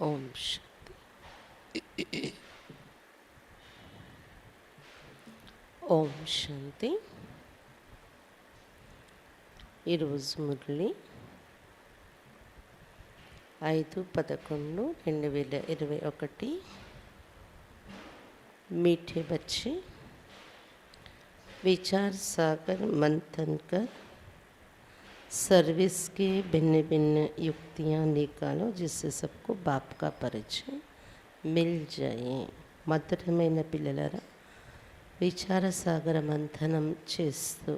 ఓం శాంతి. ఓం శాంతి. ఈరోజు మురళి 5/11/2021. मीठे बच्चे, विचार सागर मंथन कर सर्विस के भिन्न भिन्न युक्तियाँ निकालो जिससे सबको बाप का परिचय मिल जाए. మధురమైన పిల్లలరా, విచార సాగర మంథనం చేస్తూ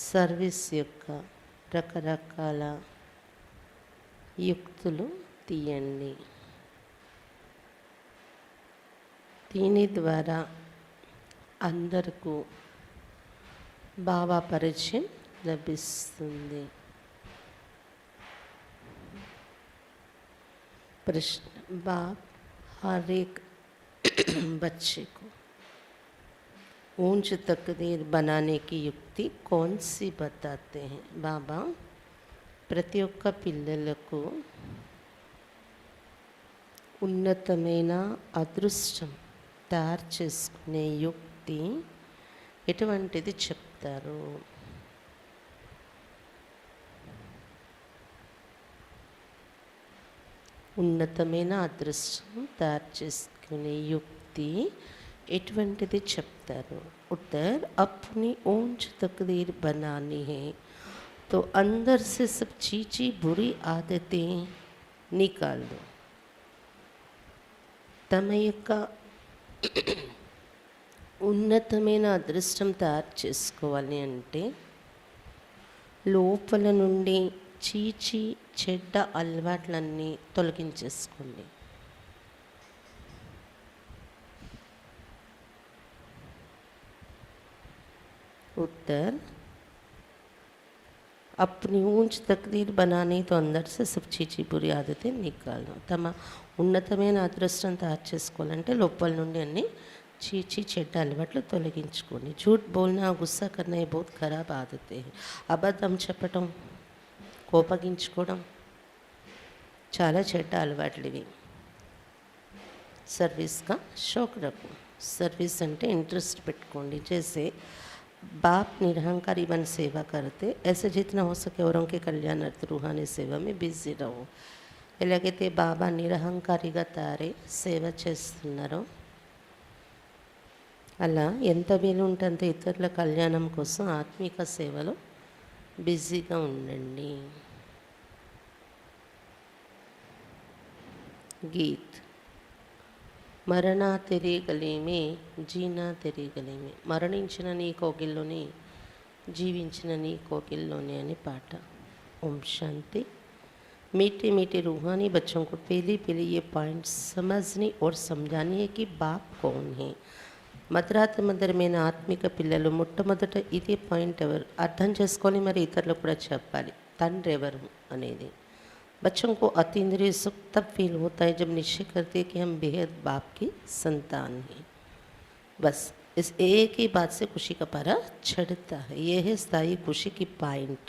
సర్వీస్ యొక్క రకరకాల యుక్తులు తీయండి. దీని ద్వారా అందరికీ బాబా పరిచయం లభిస్తుంది. प्रश्न, बाप हर एक बच्चे को ऊंच तकदीर बनाने की युक्ति कौन सी बताते हैं? बाबा ప్రతి ఒక్క పిల్లలకు ఉన్నతమైన అదృష్టం తయారు చేసుకునే యుక్తి ఎటువంటిది చెప్తారు? ఉన్నతమైన అదృష్టం తయారు చేసుకునే యుక్తి ఎటువంటిది చెప్తారు? उत्तर, अपनी ऊंच तकदीर बनानी है तो अंदर से सब चीज़ें बुरी आदतें निकाल दो. తమ యొక్క ఉన్నతమైన అదృష్టం తయారు చేసుకోవాలి అంటే లోపల నుండి చీచి చెడ్డ అలవాట్లన్నీ తొలగించేసుకోండి. उत्तर, अपनी ऊंच तकदीर बनाने तो अंदर से सब चीज़ें बुरी आदतें निकालो. తమ ఉన్నతమైన అదృష్టం తయారు చేసుకోవాలంటే లోపల నుండి అన్ని చీచి చెడ్డ అలవాట్లు తొలగించుకోండి. झूठ बोलना, गुस्सा करना ये बहुत खराब आदतें हैं. అబద్ధం చెప్పటం, కోపగించుకోవడం చాలా చెడ్డ అలవాట్లు ఇవి. सर्विस का शौक रखो. सर्विस అంటే ఇంట్రెస్ట్ పెట్టుకోండి. जैसे बाप निरहंकारी बन सेवा करते, ऐसे जितना हो सके औरों के कल्याणार्थ रूहानी सेवा में बिजी रहो. ఎలాగైతే బాబా నిరహంకారిగా తయారై సేవ చేస్తున్నారో అలా ఎంత వీలు ఉంటే అంత ఇతరుల కళ్యాణం కోసం ఆత్మిక సేవలో బిజీగా ఉండండి. గీత్, మరణా తెరి గలీమే జీనా తెరి గలీమే. మరణించిన నీ కోగిల్లోని, జీవించిన నీ కోగిల్లోని అని పాట. ఓం శాంతి. मीठे मीठे रूहानी बच्चों को पहले ये पॉइंट समझने और समझानी है कि बाप कौन है. మధురమైన ఆత్మిక పిల్లలు మొట్టమొదట ఇదే పాయింట్ ఎవరు అర్థం చేసుకోవాలి, మరి ఇతరులకు కూడా చెప్పాలి. తండ్రి ఎవరు అనేది. बच्चों को अतीन्द्रिय सुख तब फील होता है जब निश्चय करते हैं कि हम बेहद बाप की संतान हैं. बस इस एक ही बात से खुशी का पारा चढ़ता है. यह है स्थायी खुशी की पॉइंट.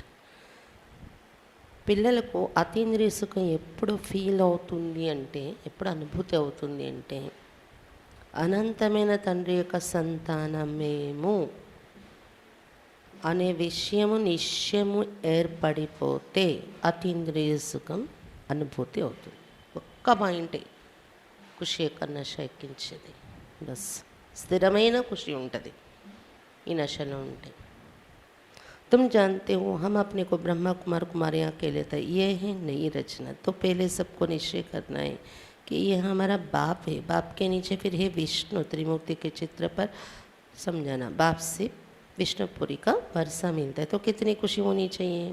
పిల్లలకు అతీంద్రియ సుఖం ఎప్పుడు ఫీల్ అవుతుంది అంటే, ఎప్పుడు అనుభూతి అవుతుంది అంటే, అనంతమైన తండ్రి యొక్క సంతానమేము అనే విషయము నిశ్చయము ఏర్పడిపోతే అతీంద్రియ సుఖం అనుభూతి అవుతుంది. ఒక్క పాయింటే ఖుషి యొక్క నశ ఎక్కించేది. బస్ స్థిరమైన ఖుషి ఉంటుంది ఈ నశలో ఉంటే. तुम जानते हो हम अपने को ब्रह्मा कुमार कुमारियाँ कहते हैं, ये है नई रचना. तो पहले सबको निश्चय करना है कि ये हमारा बाप है. बाप के नीचे फिर है विष्णु. त्रिमूर्ति के चित्र पर समझाना, बाप से విష్ణుపురి का वर्षा मिलता है. तो कितनी खुशी होनी चाहिए.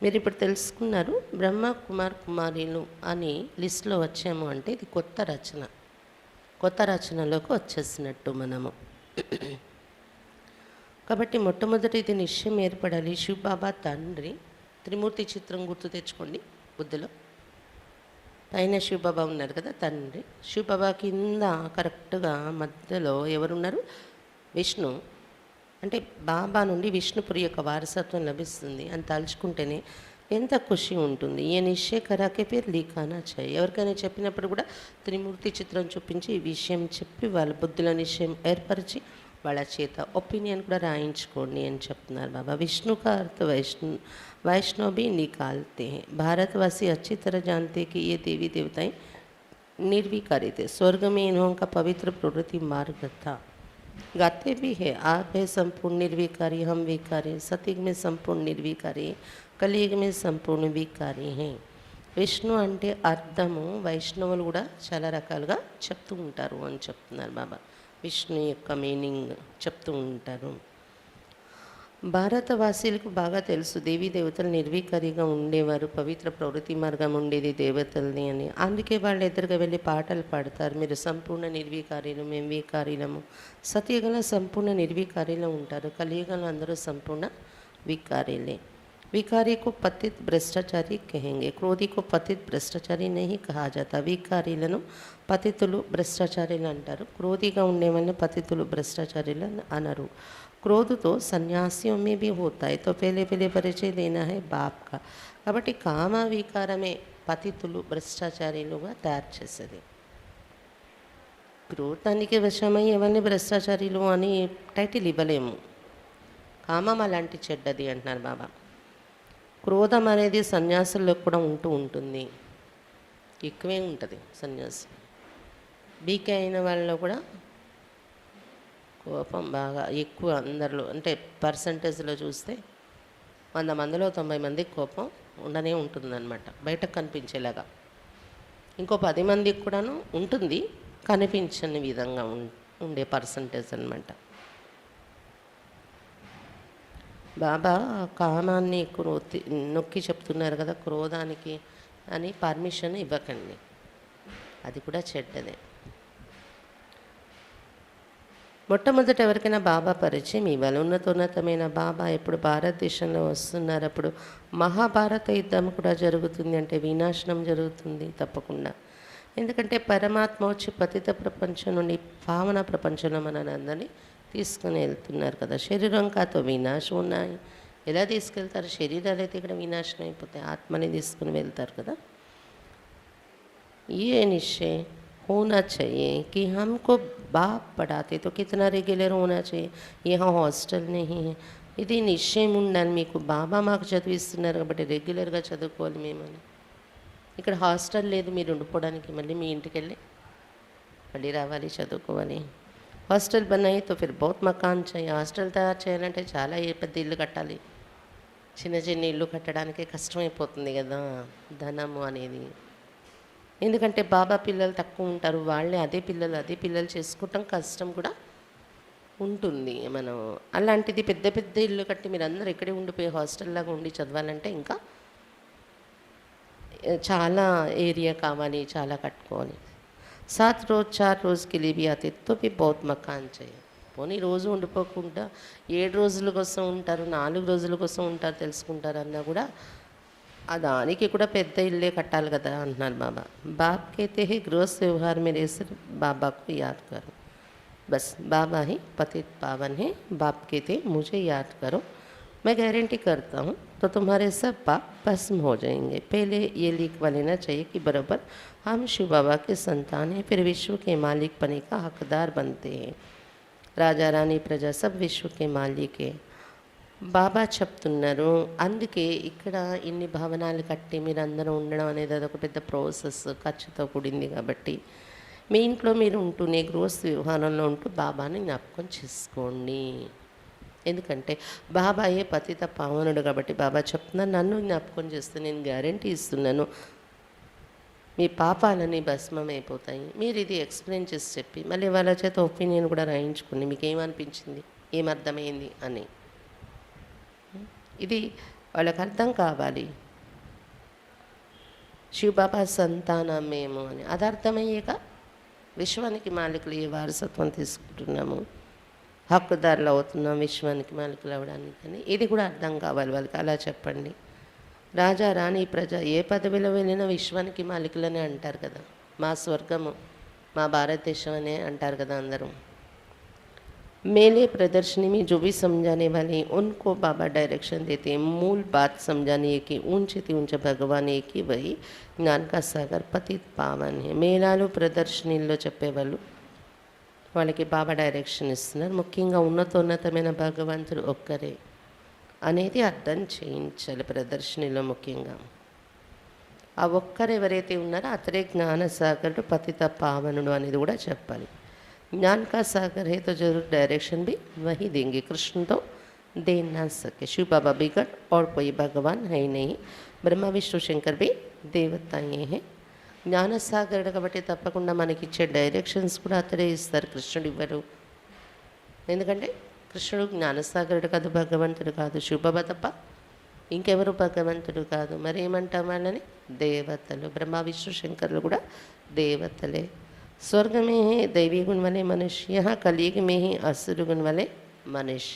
మీరు ఇప్పుడు తెలుసుకున్నారు బ్రహ్మ కుమార్ కుమారీలు అని లిస్టులో వచ్చాము అంటే ఇది కొత్త రచన. కొత్త రచనలోకి వచ్చేసినట్టు మనము. కాబట్టి మొట్టమొదటి ఇది నిశ్చయం ఏర్పడాలి. శివబాబా తండ్రి, త్రిమూర్తి చిత్రం గుర్తు తెచ్చుకోండి బుద్ధిలో. పైన శివబాబా ఉన్నారు కదా తండ్రి. శివబాబా కింద కరెక్ట్గా మధ్యలో ఎవరున్నారు? విష్ణు. అంటే బాబా నుండి విష్ణుపురి యొక్క వారసత్వం లభిస్తుంది అని తలుచుకుంటేనే ఎంత ఖుషి ఉంటుంది. ఏ నిశ్చయ కరాకే పేరు లీఖానా చాయి. ఎవరికైనా చెప్పినప్పుడు కూడా త్రిమూర్తి చిత్రం చూపించి ఈ విషయం చెప్పి వాళ్ళ బుద్ధిలో నిశ్చయం ఏర్పరిచి వాళ్ళ చేత ఒపీనియన్ కూడా రాయించుకోండి అని చెప్తున్నారు బాబా. విష్ణు का अर्थ वैष्णव भी निकालते हैं। भारतवासी अच्छी तरह जानते कि ये देवी देवताएं निर्विकारी थे। स्वर्ग में इन्हों का पवित्र प्रवृत्ति मार्ग था। गाते भी है, आप है संपूर्ण निर्विकारी, हम विकारी, सतयुग में संपूर्ण निर्विकारी, కలియుగ మీద సంపూర్ణ వికారి హే. విష్ణు అంటే అర్థము వైష్ణవులు కూడా చాలా రకాలుగా చెప్తూ ఉంటారు అని చెప్తున్నారు బాబా. విష్ణు యొక్క మీనింగ్ చెప్తూ ఉంటారు. భారతవాసీలకు బాగా తెలుసు దేవీ దేవతలు నిర్వికారిగా ఉండేవారు, పవిత్ర ప్రవృత్తి మార్గం ఉండేది దేవతల్ని అని. అందుకే వాళ్ళు ఎదురుగా వెళ్ళి పాటలు పాడతారు, మీరు సంపూర్ణ నిర్వికారీలు, మేము వికారీలము. సతయుగంలో సంపూర్ణ నిర్వికారీలో ఉంటారు, కలియుగంలో అందరూ సంపూర్ణ వికారీలే. विकारी को पतित भ्रष्टाचारी कहेंगे, क्रोधी को पतित भ्रष्टाचारी नहीं कहा जाता. వికారీలను పతితులు భ్రష్టాచారీలు అంటారు, క్రోధిగా ఉండే వాళ్ళని పతితులు భ్రష్టాచారీలు అనరు. क्रोध तो सन्यासियों में भी होता है, तो पहले परिचय देना है बाप का. కాబట్టి కామ వికారమే పతితులు భ్రష్టాచారీలుగా తయారు చేసేది. క్రోధానికి వశమై ఎవరిని భ్రష్టాచారీలు అని టైటిల్ ఇవ్వలేము. కామం అలాంటి చెడ్డది అంటున్నారు బాబా. క్రోధం అనేది సన్యాసుల్లో కూడా ఉంటుంది, ఎక్కువే ఉంటుంది. సన్యాసి బీకే అయిన వాళ్ళలో కూడా కోపం బాగా ఎక్కువ. అందరిలో అంటే పర్సంటేజ్లో చూస్తే 100 మందిలో 90 మందికి కోపం ఉండనే ఉంటుందన్నమాట, బయటకు కనిపించేలాగా. ఇంకో 10 మందికి కూడాను ఉంటుంది, కనిపించని విధంగా ఉండే పర్సంటేజ్ అన్నమాట. బాబా కామాన్ని నొక్కి చెప్తున్నారు కదా, క్రోధానికి అని పర్మిషన్ ఇవ్వకండి, అది కూడా చెడ్డదే. మొట్టమొదట ఎవరికైనా బాబా పరిచయం ఇవ్వాలి. ఉన్నతమైన బాబా ఎప్పుడు భారతదేశంలో వస్తున్నారు, అప్పుడు మహాభారత యుద్ధం కూడా జరుగుతుంది, అంటే వినాశనం జరుగుతుంది తప్పకుండా. ఎందుకంటే పరమాత్మ వచ్చి పతిత ప్రపంచం నుండి పావన ప్రపంచంలో మనందరినీ తీసుకుని వెళ్తున్నారు కదా. శరీరం కాతో వినాశం ఉన్నాయి, ఎలా తీసుకెళ్తారు? శరీరాలు అయితే ఇక్కడ వినాశనం అయిపోతాయి, ఆత్మని తీసుకుని వెళ్తారు కదా. ये निश्चय होना चाहिए कि हमको बाप पढ़ाते तो कितना रेगुलर होना चाहिए, यहाँ హాస్టల్ नहीं है. ఇది నిశ్చయం ఉండాలి మీకు. బాబా మాకు చదివిస్తున్నారు కాబట్టి రెగ్యులర్గా చదువుకోవాలి మేమని. ఇక్కడ హాస్టల్ లేదు మీరు ఉండిపోవడానికి, మళ్ళీ మీ ఇంటికి వెళ్ళి మళ్ళీ రావాలి చదువుకోవాలి. హాస్టల్ बनाई तो फिर बहुत मकान चाहिए. హాస్టల్ తయారు చేయాలంటే చాలా పెద్ద ఇల్లు కట్టాలి. చిన్న ఇల్లు కట్టడానికే కష్టమైపోతుంది కదా ధనము అనేది. ఎందుకంటే బాబా పిల్లలు తక్కువ ఉంటారు, వాళ్ళే అదే పిల్లలు చేసుకోవటం కష్టం కూడా ఉంటుంది. మనం అలాంటిది పెద్ద ఇల్లు కట్టి మీరు అందరూ ఇక్కడే ఉండిపోయి హాస్టల్లాగా ఉండి చదవాలంటే ఇంకా చాలా ఏరియా కావాలి, చాలా కట్టుకోవాలి. 7 रोज 4 रोज के लिए भी आते तो भी बहुत मकान चाहिए. పోనీ రోజు ఉండిపోకుండా 7 రోజుల కోసం ఉంటారు, 4 రోజుల కోసం ఉంటారు, తెలుసుకుంటారు అన్నా కూడా దానికి కూడా పెద్ద ఇల్లే కట్టాలి కదా అంటున్నారు బాబా. బాప్ कहते हैं गृहस्थ व्यवहार में रहकर बाबा को याद करो. बस बाबा ही पतित पावन है. बाप कहते मुझे याद करो, मैं गारंटी करता हूँ तो तुम्हारे सब पाप भस्म हो जाएंगे. पहले ये लिखवा लेना चाहिए कि बराबर हम शिव बाबा के संतान हैं, फिर विश्व के मालिक बने का हकदार बनते हैं. राजा रानी प्रजा सब विश्व के मालिक है. బాబా చెప్తున్నారు. అందుకే ఇక్కడ ఇన్ని భవనాలు కట్టి మీరు అందరూ ఉండడం అనేది అదొక పెద్ద ప్రాసెస్, ఖర్చుతో కూడింది. కాబట్టి మీ ఇంట్లో మీరు ఉంటూనే గృహస్థ వ్యవహారంలో ఉంటూ బాబాని జ్ఞాపకం చేసుకోండి. ఎందుకంటే బాబాయే పతిత పావనుడు కాబట్టి బాబా చెప్తున్నారు, నన్ను జ్ఞాపకం చేస్తే నేను గ్యారంటీ ఇస్తున్నాను మీ పాపాలన్నీ భస్మం అయిపోతాయి. మీరు ఇది ఎక్స్ప్లెయిన్ చేసి చెప్పి మళ్ళీ వాళ్ళ చేత ఒపీనియన్ కూడా రాయించుకోండి, మీకు ఏమనిపించింది, ఏమర్థమైంది అని. ఇది వాళ్ళకి అర్థం కావాలి. శివబాబా సంతానం మేము అని అది అర్థమయ్యాక విశ్వానికి మాలికలు ఏ వారసత్వం తీసుకుంటున్నాము, హక్కుదారులు అవుతున్నాం విశ్వానికి మాలికలు అవ్వడానికి అని ఇది కూడా అర్థం కావాలి వాళ్ళకి. అలా చెప్పండి. రాజా రాణి ప్రజ ఏ పదవిలో వెళ్ళినా విశ్వానికి మాలికలనే అంటారు కదా. మా స్వర్గము మా భారతదేశం అనే అంటారు కదా అందరూ. मेले प्रदर्शनी में जो भी समझाने वाले उनको बाबा डायरेक्शन देते हैं। मूल बात समझानी है कि ऊंचे ऊंचे भगवान एक ही वही జ్ఞాన का सागर పతిత్ పావన్ है। మేళాలు ప్రదర్శనల్లో చెప్పేవాళ్ళు వాళ్ళకి బాబా డైరెక్షన్ ఇస్తున్నారు। ముఖ్యంగా ఉన్నతమైన భగవంతుడు ఒక్కరే అనేది అర్థం చేయించాలి ప్రదర్శనలో ముఖ్యంగా। ఆ ఒక్కరు ఎవరైతే ఉన్నారో అతడే జ్ఞానసాగరుడు పతిత పావనుడు అనేది కూడా చెప్పాలి। ज्ञान का सागर है तो जरूर डायरेक्शन भी वही देंगे। कृष्ण तो दे ना सके, शिव बाबा बिगड़ और कोई भगवान है ही नहीं। ब्रह्मा विष्णु शंकर भी దేవతాయే हैं। జ్ఞానసాగరుడు కాబట్టి తప్పకుండా మనకి ఇచ్చే డైరెక్షన్స్ కూడా అతడే ఇస్తారు, కృష్ణుడు ఇవ్వరు। ఎందుకంటే కృష్ణుడు జ్ఞానసాగరుడు కాదు, భగవంతుడు కాదు, శివబాబా తప్ప ఇంకెవరు భగవంతుడు కాదు। మరి ఏమంటాం వాళ్ళని? దేవతలు। బ్రహ్మ విష్ణు శంకరులు కూడా దేవతలే। स्वर्ग में है दैवी गुण वाले मनुष्य, यहाँ कलयुग में ही असुर गुण वाले मनुष्य।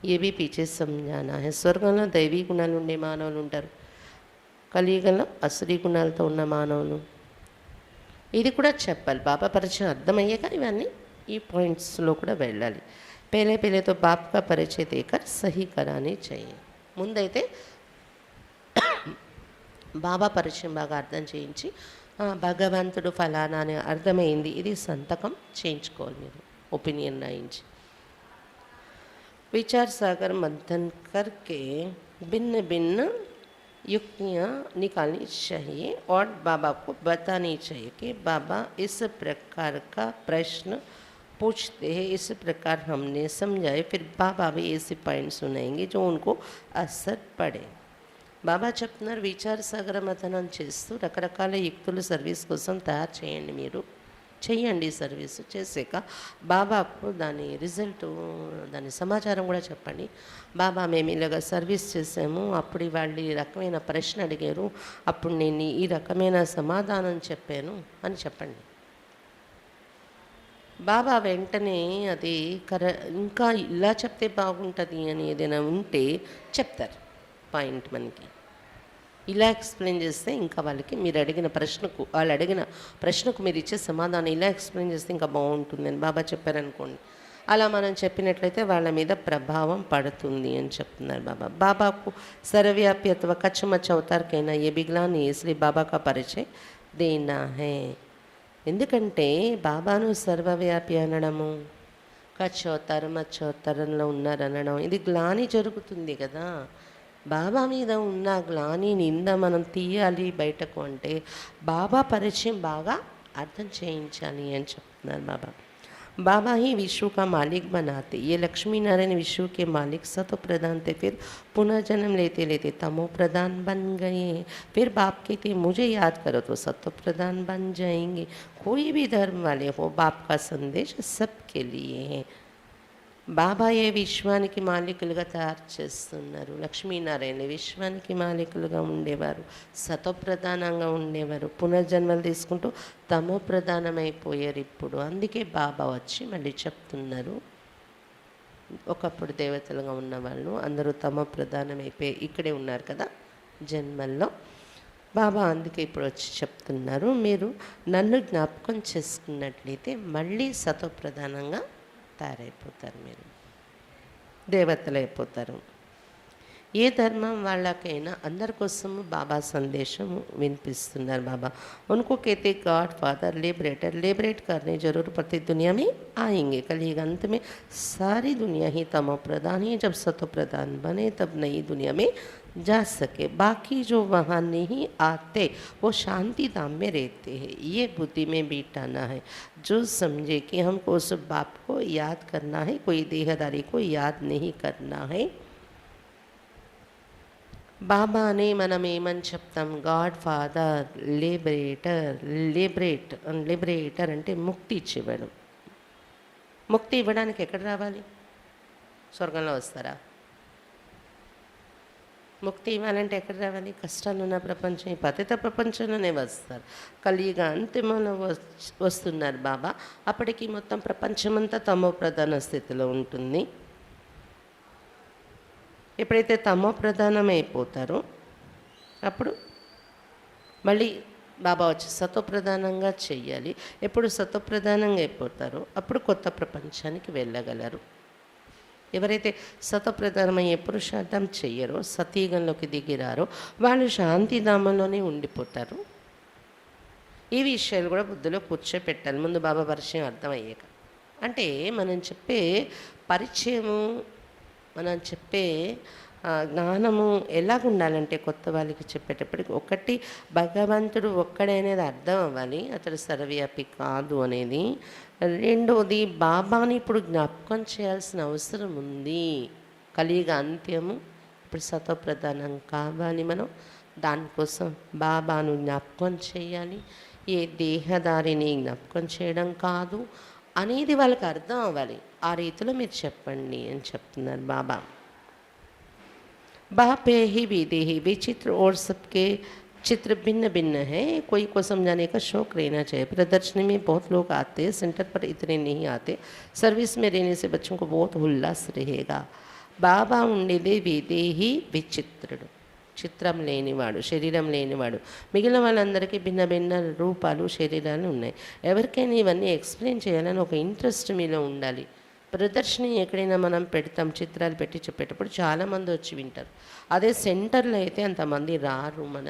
ये भी पीछे समझाना है। స్వర్గంలో దైవీ గుణాలు ఉండే మానవులు ఉంటారు, కలియుగంలో అసురీ గుణాలతో ఉన్న మానవులు। ఇది కూడా చెప్పాలి। బాబా పరిచయం అర్థమయ్యాక ఇవన్నీ ఈ పాయింట్స్లో కూడా వెళ్ళాలి। पहले पहले तो बाप का परिचय देकर सही करानी चाहिए। ముందైతే బాబా పరిచయం బాగా అర్థం చేయించి భగవంతుడు ఫలానా అని అర్థమైంది, ఇది సంతకం చేయించుకోవాలి మీరు, ఒపీనియన్ రాయించి। विचार सागर मंथन करके भिन्न भिन्न युक्तियाँ निकालनी चाहिए और बाबा को बतानी चाहिए कि बाबा इस प्रकार का प्रश्न पूछते हैं, इस प्रकार हमने समझाए। फिर बाबा भी ऐसे पॉइंट सुनाएंगे जो उनको असर पड़े। బాబా చెప్తున్నారు విచార సాగర మథనం చేస్తూ రకరకాల యుక్తులు సర్వీస్ కోసం తయారు చేయండి, మీరు చెయ్యండి। సర్వీస్ చేసాక బాబాకు దాని రిజల్ట్, దాని సమాచారం కూడా చెప్పండి। బాబా మేము ఇలాగ సర్వీస్ చేసాము, అప్పుడు వాళ్ళు ఈ రకమైన ప్రశ్న అడిగారు, అప్పుడు నేను ఈ రకమైన సమాధానం చెప్పాను అని చెప్పండి। బాబా వెంటనే అది ఇంకా ఇలా చెప్తే బాగుంటుంది అని ఏదైనా ఉంటే చెప్తారు పాయింట్ మనకి। ఇలా ఎక్స్ప్లెయిన్ చేస్తే ఇంకా వాళ్ళకి మీరు అడిగిన ప్రశ్నకు, వాళ్ళు అడిగిన ప్రశ్నకు మీరు ఇచ్చే సమాధానం ఇలా ఎక్స్ప్లెయిన్ చేస్తే ఇంకా బాగుంటుందని బాబా చెప్పారనుకోండి, అలా మనం చెప్పినట్లయితే వాళ్ళ మీద ప్రభావం పడుతుంది అని చెప్తున్నారు బాబా। బాబాకు सर्वव्यापी अथवा कच्चमच्च अवतार कहना ये बिगला नहीं, इसलिए बाबा का परिचय देना है। ఎందుకంటే బాబాను సర్వవ్యాపి అనడము, కచ్చవతారం మచ్చవతారంలో ఉన్నారనడం ఇది గ్లాని జరుగుతుంది కదా। బాబా మీద ఉన్న గ్లాని నింద మనం తీయాలి బయటకు అంటే బాబా పరిచయం బాగా అర్థం చేయించాలి అని చెప్తున్నారు బాబా। बाबा ही विश्व का मालिक बनाते। ये लक्ष्मी नारायण विश्व के मालिक सतो प्रधान थे, फिर पुनर्जन्म लेते लेते तमो प्रधान बन गए। फिर बाप कहते मुझे याद करो तो सतो प्रधान बन जाएंगे। कोई भी धर्म वाले हो, बाप का संदेश सबके लिए है। బాబా ఏ విశ్వానికి మాలికులుగా తయారు చేస్తున్నారు। లక్ష్మీనారాయణ విశ్వానికి మాలికులుగా ఉండేవారు, సతోప్రధానంగా ఉండేవారు, పునర్జన్మలు తీసుకుంటూ తమో ప్రధానమైపోయారు ఇప్పుడు। అందుకే బాబా వచ్చి మళ్ళీ చెప్తున్నారు, ఒకప్పుడు దేవతలుగా ఉన్నవాళ్ళు అందరూ తమో ప్రధానమైపోయి ఇక్కడే ఉన్నారు కదా జన్మల్లో। బాబా అందుకే ఇప్పుడు వచ్చి చెప్తున్నారు, మీరు నన్ను జ్ఞాపకం చేసుకున్నట్లయితే మళ్ళీ సతోప్రధానంగా తయారైపోతారు, మీరు దేవతలు అయిపోతారు। ఏ ధర్మం వాళ్ళకైనా అందరి కోసము బాబా సందేశం వినిపిస్తున్నారు బాబా। उनको कहते गॉड फादर लिबरेटर, लिबरेट करने जरूर प्रति दुनिया में आएंगे। कलयुग अंत में सारी दुनिया ही तमो प्रधान ही, जब सतो प्रधान बने तब नई दुनिया में जा सके। बाकी जो वहाँ नहीं आते वो शांति धाम में रहते हैं। ये बुद्धि में बिठाना है। जो समझे कि हमको उस बाप को याद करना है, कोई देहदारी को याद नहीं करना है। బాబా అని మనం ఏమని చెప్తాం? గాడ్ ఫాదర్, లిబరేటర్, లిబరేటర్ అంటే ముక్తి ఇచ్చేవాడు। ముక్తి ఇవ్వడానికి ఎక్కడ రావాలి? స్వర్గంలో వస్తారా? ముక్తి ఇవ్వాలంటే ఎక్కడ రావాలి? కష్టాలు ఉన్న ప్రపంచం, ఈ పతిత ప్రపంచంలోనే వస్తారు। కలియుగ అంతిమంలో వస్తున్నారు బాబా। అప్పటికి మొత్తం ప్రపంచమంతా తమో ప్రధాన స్థితిలో ఉంటుంది। ఎప్పుడైతే తమో ప్రధానమైపోతారో అప్పుడు మళ్ళీ బాబా వచ్చి సతోప్రధానంగా చెయ్యాలి. ఎప్పుడు సతోప్రధానంగా అయిపోతారో అప్పుడు కొత్త ప్రపంచానికి వెళ్ళగలరు. ఎవరైతే సతోప్రధానమయ్యే పురుషార్థం చెయ్యరో, సతీగంలోకి దిగిరారో వాళ్ళు శాంతిధామంలోనే ఉండిపోతారు. ఈ విషయాలు కూడా బుద్ధిలో కూర్చోపెట్టాలి ముందు బాబా పరిచయం అర్థమయ్యాక. అంటే మనం చెప్పే పరిచయము, మనం చెప్పే జ్ఞానము ఎలాగ ఉండాలంటే కొత్త వాళ్ళకి చెప్పేటప్పటికి, ఒకటి భగవంతుడు ఒక్కడే అనేది అర్థం అవ్వాలి, అతడు సర్వవ్యాపి కాదు అనేది. రెండోది బాబాని ఇప్పుడు జ్ఞాపకం చేయాల్సిన అవసరం ఉంది. కలియుగ అంత్యము ఇప్పుడు సతోప్రధానం కావాలి. మనం దానికోసం బాబాను జ్ఞాపకం చేయాలి. ఏ దేహదారిని జ్ఞాపకం చేయడం కాదు అనేది వాళ్ళకి అర్థం అవ్వాలి. ఆ రీతిలో మీరు చెప్పండి అని చెప్తున్నారు బాబా. बाप ही विदेही विचित्र और सबके चित्र भिन्न भिन्न है। कोई को समझाने का शौक रहना चाहिए। प्रदर्शनी में बहुत लोग आते हैं, सेंटर पर इतने नहीं आते। सर्विस में रहने से बच्चों को बहुत उल्लास रहेगा। बाबा ఉండేదే విదేహి విచిత్రుడు, చిత్రం లేనివాడు, శరీరం లేనివాడు. మిగిలిన వాళ్ళందరికీ భిన్న భిన్న రూపాలు, శరీరాలు ఉన్నాయి. ఎవరికైనా ఇవన్నీ ఎక్స్ప్లెయిన్ చేయాలని ఒక ఇంట్రెస్ట్ మీలో ఉండాలి. ప్రదర్శన ఎక్కడైనా మనం పెడతాం, చిత్రాలు పెట్టి చెప్పేటప్పుడు చాలామంది వచ్చి వింటారు. అదే సెంటర్లో అయితే అంతమంది రారు మన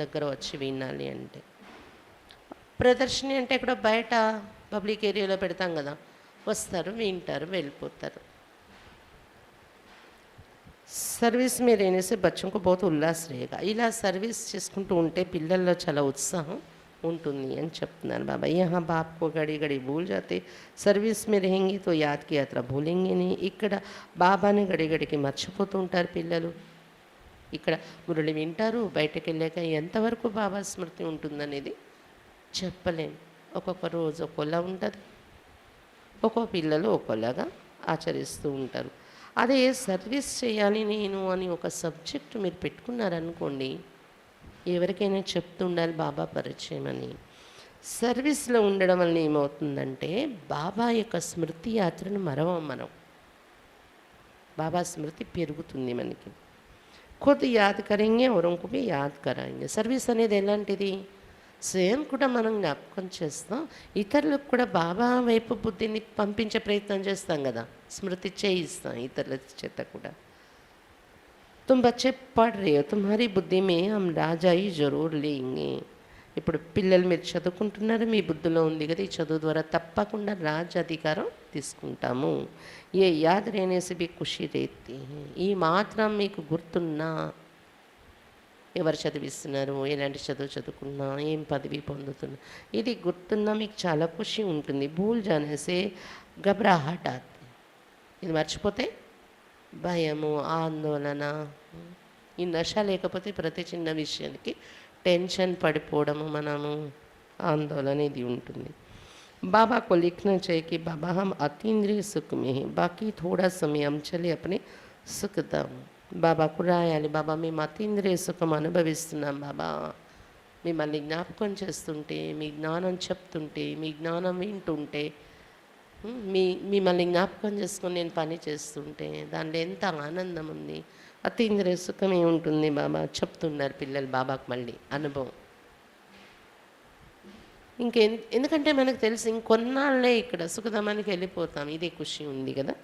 దగ్గర వచ్చి వినాలి అంటే. ప్రదర్శన అంటే ఇక్కడ బయట పబ్లిక్ ఏరియాలో పెడతాం కదా, వస్తారు, వింటారు, వెళ్ళిపోతారు. సర్వీస్ में रहने से बच्चों को बहुत उल्लास रहेगा. ఇలా సర్వీస్ చేసుకుంటూ ఉంటే పిల్లల్లో చాలా ఉత్సాహం ఉంటుంది అని చెప్తున్నారు బాబా. यहाँ बाप को घड़ी घड़ी भूल जाते, सर्विस में रहेंगे तो याद की यात्रा भूलेंगे नहीं. ఇక్కడ బాబాని గడి గడికి మర్చిపోతూ ఉంటారు పిల్లలు. ఇక్కడ మురళి వింటారు, బయటకు వెళ్ళాక ఎంతవరకు బాబా స్మృతి ఉంటుందనేది చెప్పలేం. ఒక్కొక్క రోజు ఒక్కోలా ఉంటుంది, ఒక్కో పిల్లలు ఒక్కోలాగా ఆచరిస్తూ ఉంటారు. అదే సర్వీస్ చేయాలి నేను అని ఒక సబ్జెక్ట్ మీరు పెట్టుకున్నారనుకోండి, ఎవరికైనా చెప్తుండాలి బాబా పరిచయం అని. సర్వీస్లో ఉండడం వల్ల ఏమవుతుందంటే బాబా యొక్క స్మృతి యాత్రను మరవం మనం. బాబా స్మృతి పెరుగుతుంది మనకి. ఖుద్ యాద్ కరెంగే ఔరోంకు భీ యాద్ కరాంగే. సర్వీస్ అనేది ఎలాంటిది? స్వయం కూడా మనం జ్ఞాపకం చేస్తాం, ఇతరులకు కూడా బాబా వైపు బుద్ధిని పంపించే ప్రయత్నం చేస్తాం కదా, స్మృతి చేయిస్తాం ఇతరుల చేత కూడా. तुम बच्चे पढ़ रहे हो, तुम्हारी बुद्धि में हम राजाई जरूर लेंगे. ఇప్పుడు పిల్లలు మీరు చదువుకుంటున్నారు, మీ బుద్ధిలో ఉంది కదా, ఈ చదువు ద్వారా తప్పకుండా రాజ్ అధికారం తీసుకుంటాము. ఏ యాద్ రేనేసి బి ఖుషి రేతి. ఈ మాత్రం మీకు గుర్తున్నా, ఎవరు చదివిస్తున్నారు, ఎలాంటి చదువు చదువుకున్నా, ఏం పదవి పొందుతున్నా, ఇది గుర్తున్నా మీకు చాలా ఖుషి ఉంటుంది. భూల్ జానేసే ఘబరాహట్ ఆతే. ఇది మర్చిపోతే భయము, ఆందోళన, ఈ నష లేకపోతే ప్రతి చిన్న విషయానికి టెన్షన్ పడిపోవడము, మనము ఆందోళన ఇది ఉంటుంది. बाबा को लिखना चाहिए कि बाबा हम अतीन्द्रिय सुख में हैं, बाकी थोड़ा समय हम चले अपने సుఖదాం. బాబాకు రాయాలి, బాబా మేము అతీంద్రియ సుఖం అనుభవిస్తున్నాం బాబా. మిమ్మల్ని జ్ఞాపకం చేస్తుంటే, మీ జ్ఞానం చెప్తుంటే, మీ జ్ఞానం వింటుంటే, మిమ్మల్ని జ్ఞాపకం చేసుకొని నేను పని చేస్తుంటే దాంట్లో ఎంత ఆనందం ఉంది, అతీంద్రియ సుఖమే ఉంటుంది బాబా చెప్తున్నారు పిల్లలు బాబాకు. మళ్ళీ అనుభవం ఎందుకంటే మనకు తెలుసు ఇంకొన్నాళ్ళే ఇక్కడ సుఖధామానికి వెళ్ళిపోతాం, ఇదే ఖుషి ఉంది కదా.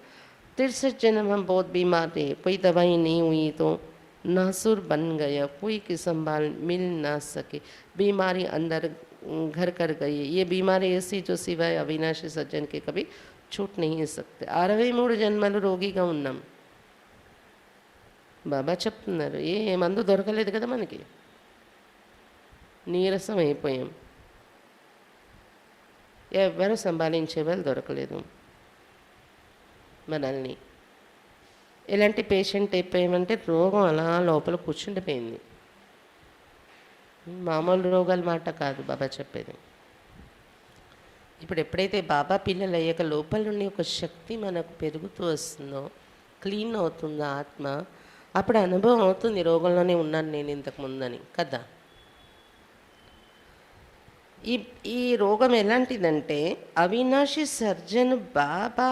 63 जन्म हम बहुत बीमार थे, कोई दवाई नहीं हुई तो नासुर बन गया, कोई की संभाल मिल ना सके, बीमारी अंदर घर कर गई. ये बीमारी ऐसी जो सिवाय अविनाशी सज्जन के कभी छूट नहीं सकते. 63 జన్మలు రోగిగా ఉన్నాం బాబా చెప్తున్నారు. ఏ మందు దొరకలేదు కదా మనకి, నీరసం అయిపోయాం, ఎవరు సంభాలించే వాళ్ళు దొరకలేదు మనల్ని. ఎలాంటి పేషెంట్ అయిపోయామంటే రోగం అలా లోపల కూర్చుండిపోయింది. మామూలు రోగాల మాట కాదు బాబా చెప్పేది. ఇప్పుడు ఎప్పుడైతే బాబా పిల్లలు అయ్యాక లోపల నుండి ఒక శక్తి మనకు పెరుగుతూ వస్తుందో, క్లీన్ అవుతుందో ఆత్మ, అప్పుడు అనుభవం అవుతుంది రోగంలోనే ఉన్నాను నేను ఇంతకుముందని కదా. ఈ రోగం ఎలాంటిదంటే అవినాశి సర్జన్ బాబా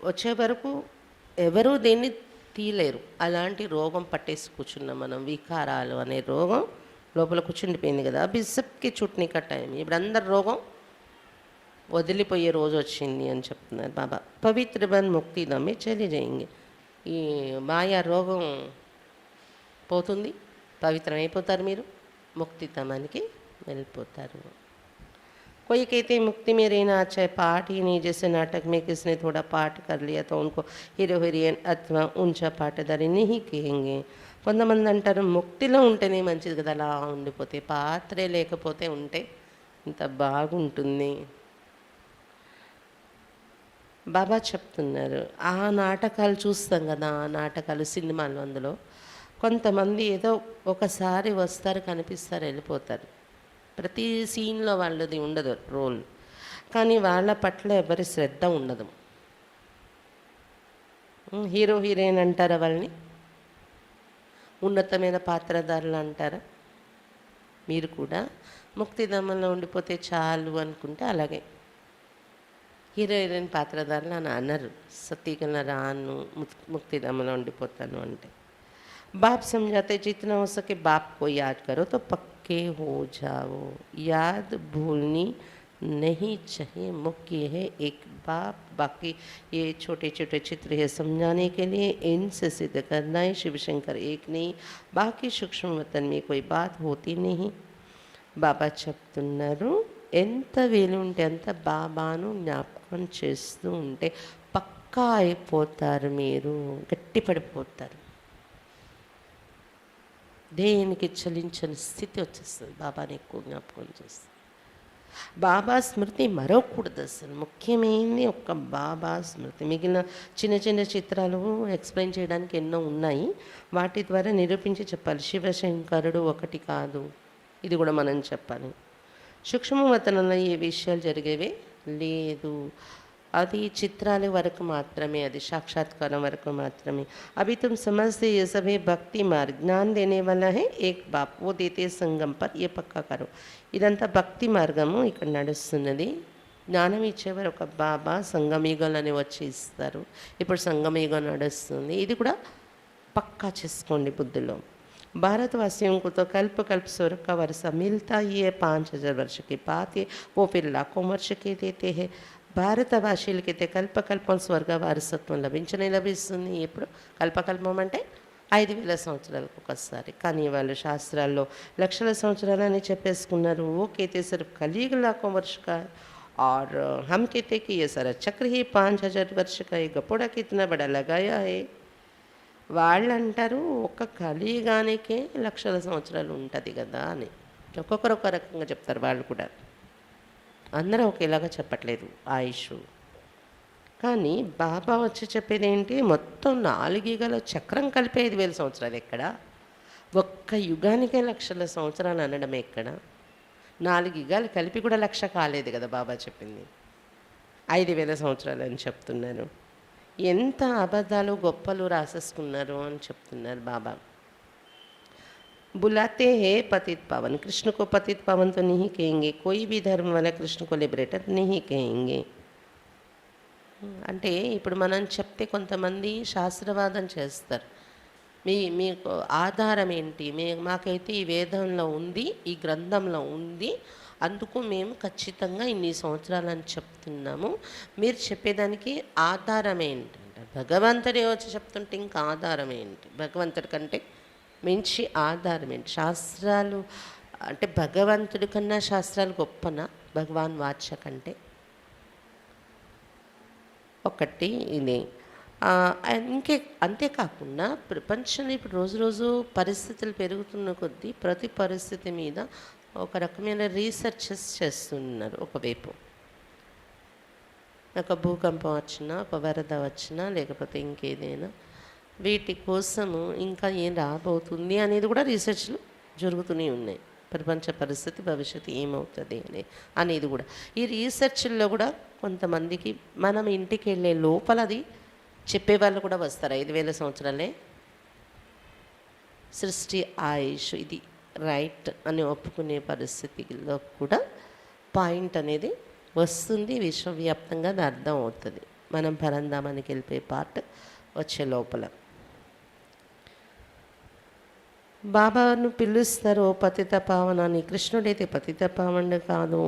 వచ్చే వరకు ఎవరూ దేన్ని తీయలేరు. అలాంటి రోగం పట్టేసి కూర్చున్నాం మనం. వికారాలు అనే రోగం లోపల కూర్చుండిపోయింది కదా. అభి సబ్కి చుట్నీ కా టైం, ఇప్పుడు అందరి రోగం వదిలిపోయే రోజు వచ్చింది అని చెప్తున్నారు బాబా. పవిత్ర బన్ ముక్తిధామే చలి జాయింగే. ఈ మాయా రోగం పోతుంది, పవిత్రమైపోతారు, మీరు ముక్తిధామానికి వెళ్ళిపోతారు. कोई कहते हैं मुक्ति में रहना अच्छा है, पाठ ही नहीं, जैसे नाटक में किसने थोड़ा पाठ कर लिया तो उनको हीरो हीरोइन अथवा ऊंचा पाटदारी नहीं कहेंगे. కొంతమంది అంటారు ముక్తిలో ఉంటేనే మంచిది కదా, అలా ఉండిపోతే పాత్రే లేకపోతే ఉంటే ఇంత బాగుంటుంది. బాబా చెప్తున్నారు, ఆ నాటకాలు చూస్తాం కదా, ఆ నాటకాలు సినిమాలు, అందులో కొంతమంది ఏదో ఒకసారి వస్తారు, కనిపిస్తారు, వెళ్ళిపోతారు. ప్రతి సీన్లో వాళ్ళది ఉండదు రోల్, కానీ వాళ్ళ పట్ల ఎవరి శ్రద్ధ ఉండదు. హీరో హీరోయిన్ అంటారా వాళ్ళని, ఉన్నతమైన పాత్రధారులు అంటారా? మీరు కూడా ముక్తిధామంలో ఉండిపోతే చాలు అనుకుంటే అలాగే హీరో హీరోయిన్ పాత్రధారులు అని అన్నారు. సతీగల రాను ముక్తిధామంలో ఉండిపోతాను అంటే. बाप समझाते जितना हो सके बाप को याद करो तो पक्के हो जाओ. याद भूलनी नहीं चाहिए. मुख्य है एक बाप, बाकी ये छोटे छोटे चित्र है समझाने के लिए, इनसे सिद्ध करना है शिव शंकर एक नहीं, बाकी सूक्ष्म वतन में कोई बात होती नहीं. బాబా చెప్తున్నారు, ఎంత వీలు ఉంటే అంత బాబాను జ్ఞాపకం చేస్తూ ఉంటే పక్కా అయిపోతారు, మీరు గట్టిపడిపోతారు, దేనికి చలించని స్థితి వచ్చేస్తుంది బాబాని ఎక్కువ జ్ఞాపకం చేస్తుంది. బాబా స్మృతి మరవకూడదు అసలు. ముఖ్యమైనది ఒక్క బాబా స్మృతి. మిగిలిన చిన్న చిన్న చిత్రాలు ఎక్స్ప్లెయిన్ చేయడానికి ఎన్నో ఉన్నాయి, వాటి ద్వారా నిరూపించి చెప్పాలి. శివశంకరుడు ఒకటి కాదు, ఇది కూడా మనం చెప్పాలి. సూక్ష్మవతనంలో ఏ విషయాలు జరిగేవే లేదు, అది చిత్రాల వరకు మాత్రమే, అది సాక్షాత్కారం వరకు మాత్రమే. अभी तुम समझते ये सभी भक्ति मार्ग, ज्ञान देने वाला है एक बाप, वो देते संगम पर, ये पक्का करो. ఇదంతా భక్తి మార్గము ఇక్కడ నడుస్తున్నది. జ్ఞానం ఇచ్చేవారు ఒక బాబా, సంగమయుగాలని వచ్చి ఇస్తారు. ఇప్పుడు సంగమయుగం నడుస్తుంది, ఇది కూడా పక్కా చేసుకోండి బుద్ధిలో. भारतवासियों को तो कल्प कल्प स्वर्ग का वर्षा मिलता ही है, 5000 वर्ष के बाद वो फिर लाखों वर्ष के देते हैं. భారతవాసీలకైతే కల్పకల్పం స్వర్గ వారసత్వం లభిస్తుంది. ఎప్పుడు కల్పకల్పం అంటే 5000 సంవత్సరాలకు ఒకసారి, కానీ వాళ్ళు శాస్త్రాల్లో లక్షల సంవత్సరాలని చెప్పేసుకున్నారు. वो कहते सिर्फ कलयुग लाखों वर्ष का, और हम कहते कि ये सारा चक्र ही 5000 वर्ष का है, गपोड़ा कितना बड़ा लगाया है. వాళ్ళు అంటారు ఒక కలియుగానికే లక్షల సంవత్సరాలు ఉంటుంది కదా అని. ఒక్కొక్కరు ఒక రకంగా చెప్తారు వాళ్ళు కూడా, అందరూ ఒకేలాగా చెప్పట్లేదు ఆయుష్. కానీ బాబా వచ్చి చెప్పేది ఏంటి, మొత్తం 4 యుగాల చక్రం కలిపి 5000 సంవత్సరాలు ఎక్కడ, ఒక్క యుగానికే లక్షల సంవత్సరాలు అనడం ఎక్కడ? 4 యుగాలు కలిపి కూడా 1,00,000 కాలేదు కదా బాబా చెప్పింది, 5000 సంవత్సరాలు అని చెప్తున్నారు. ఎంత అబద్ధాలు గొప్పలు రాసేసుకున్నారు అని చెప్తున్నారు బాబా. बुलाते हैं पतित पावन, कृष्ण को पतित पावन तो नहीं कहेंगे, कोई भी धर्म वाला कृष्ण को लिबरेटर नहीं कहेंगे. అంటే ఇప్పుడు మనం చెప్తే కొంతమంది శాస్త్రవాదం చేస్తారు. మీకు ఆధారం ఏంటి? మాకైతే ఈ వేదంలో ఉంది, ఈ గ్రంథంలో ఉంది, అందుకు మేము ఖచ్చితంగా ఇన్ని సంవత్సరాలని చెప్తున్నాము, మీరు చెప్పేదానికి ఆధారం ఏంటంటే భగవంతుడే వచ్చి చెప్తుంటే ఇంకా ఆధారం ఏంటి? భగవంతుడి కంటే మంచి ఆధారం ఏంటి? శాస్త్రాలు అంటే భగవంతుడి కన్నా శాస్త్రాలు గొప్పనా భగవాన్ వాచ కంటే? ఒకటి ఇది. అంతేకాకుండా ప్రపంచంలో ఇప్పుడు రోజు రోజు పరిస్థితులు పెరుగుతున్న కొద్దీ ప్రతి పరిస్థితి మీద ఒక రకమైన రీసెర్చెస్ చేస్తున్నారు. ఒకవైపు ఒక భూకంపం వచ్చినా, ఒక వరద వచ్చినా, లేకపోతే ఇంకేదైనా, వీటి కోసము ఇంకా ఏం రాబోతుంది అనేది కూడా రీసెర్చ్లు జరుగుతూనే ఉన్నాయి. ప్రపంచ పరిస్థితి భవిష్యత్తు ఏమవుతుంది అనేది కూడా ఈ రీసెర్చ్ల్లో కూడా కొంతమందికి మనం ఇంటికి వెళ్ళే లోపల అది చెప్పేవాళ్ళు కూడా వస్తారు. 5000 సంవత్సరాలే సృష్టి ఆయుష్, ఇది రైట్ అని ఒప్పుకునే పరిస్థితిలో కూడా పాయింట్ అనేది వస్తుంది. విశ్వవ్యాప్తంగా అది అర్థం అవుతుంది మనం పరంధామానికి వెళ్ళిపోయే పార్ట్ వచ్చే లోపల. బాబాను పిలుస్తారు "ఓ పతిత పావన" అని. కృష్ణుడైతే పతిత పావనుడు కాదు.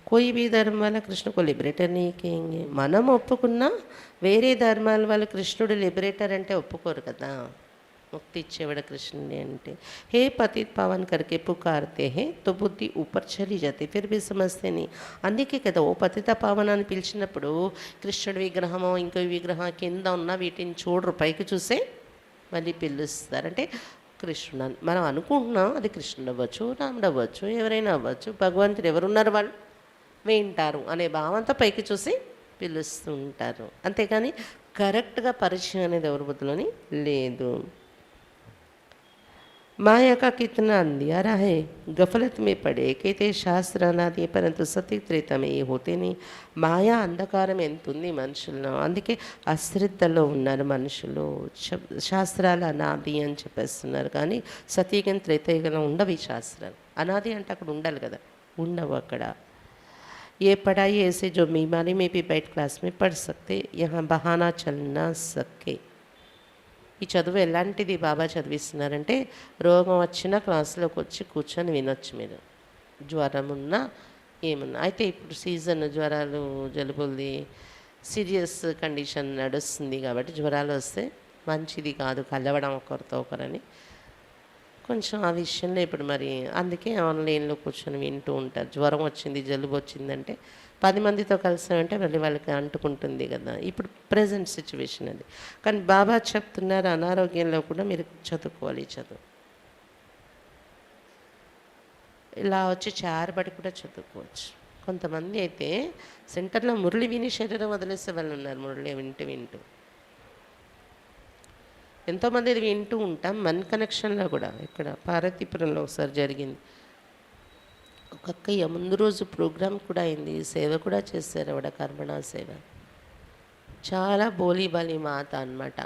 కోయి భీ ధర్మ వాళ్ళ కృష్ణ కో లిబరేటర్ नहीं कहेंगे. మనం ఒప్పుకున్నా వేరే ధర్మాల వాళ్ళు కృష్ణుడు లిబరేటర్ అంటే ఒప్పుకోరు కదా. ముక్తి ఇచ్చేవాడు కృష్ణుడే అంటే. हे पतित पावन करके पुकारते हैं तो बुद्धि ऊपर चली जाती फिर भी समझते नहीं. అందుకే కదా ఓ పతిత పావన అని పిలిచినప్పుడు కృష్ణుడి విగ్రహమో ఇంకో విగ్రహం కింద ఉన్న వీటిని చూడరు, పైకి చూసే మళ్ళీ పిలుస్తారు. అంటే కృష్ణుడు మనం అనుకుంటున్నాం అది కృష్ణుడు అవ్వచ్చు, రాముడు అవ్వచ్చు, ఎవరైనా అవ్వచ్చు. భగవంతుడు ఎవరున్నారు వాళ్ళు వింటారు అనే భావంతో పైకి చూసి పిలుస్తూ ఉంటారు. అంతేకాని కరెక్ట్గా పరిచయం అనేది ఎవరి బుద్ధిలోని లేదు. माया का कितना अंधियारा है, गफलत में पड़े कहते శాస్త్ర అనాది परंतु సతీ త్రేత में ये होते नहीं. మాయా అంధకారం ఎంత ఉంది మనుషుల్లో, అందుకే అశ్రద్ధలో ఉన్నారు మనుషులు. శాస్త్రాలు అనాది అని చెప్పేస్తున్నారు, కానీ సతీగం త్రేతయుగంలో ఉండవు ఈ శాస్త్రాలు. అనాది అంటే అక్కడ ఉండాలి కదా, ఉండవు అక్కడ. ये पढ़ाई ऐसे जो बीमारी में भी बैठ क्लास में पढ़ सकते, यहाँ बहाना चल ना सके. ఈ చదువు ఎలాంటిది బాబా చదివిస్తున్నారంటే రోగం వచ్చినా క్లాసులోకి వచ్చి కూర్చొని వినొచ్చు మీరు, జ్వరం ఉన్నా ఏమున్నా. అయితే ఇప్పుడు సీజన్ జ్వరాలు జలుబులది సీరియస్ కండిషన్ నడుస్తుంది కాబట్టి జ్వరాలు వస్తే మంచిది కాదు కలవడం ఒకరితో ఒకరని కొంచెం ఆ విషయంలో ఇప్పుడు మరి అందుకే ఆన్లైన్లో కూర్చొని వింటూ ఉంటారు. జ్వరం వచ్చింది జలుబు వచ్చిందంటే 10 మందితో కలిసామంటే మళ్ళీ వాళ్ళకి అంటుకుంటుంది కదా. ఇప్పుడు ప్రజెంట్ సిచ్యువేషన్ అది. కానీ బాబా చెప్తున్నారు అనారోగ్యంలో కూడా మీరు చదువుకోవాలి చదువు. ఇలా వచ్చి చారబడి కూడా చదువుకోవచ్చు. కొంతమంది అయితే సెంటర్లో మురళి విని శరీరం వదిలేసే వాళ్ళు ఉన్నారు. మురళి వింటూ వింటూ ఎంతోమంది ఇది వింటూ ఉంటాం. మన్ కనెక్షన్లో కూడా ఇక్కడ పార్వతీపురంలో ఒకసారి జరిగింది. ఒక అక్కయ్య ముందు రోజు ప్రోగ్రామ్ కూడా అయింది, సేవ కూడా చేశారు ఆవిడ, కర్మణా సేవ. చాలా బోలీబాలి మాత అన్నమాట.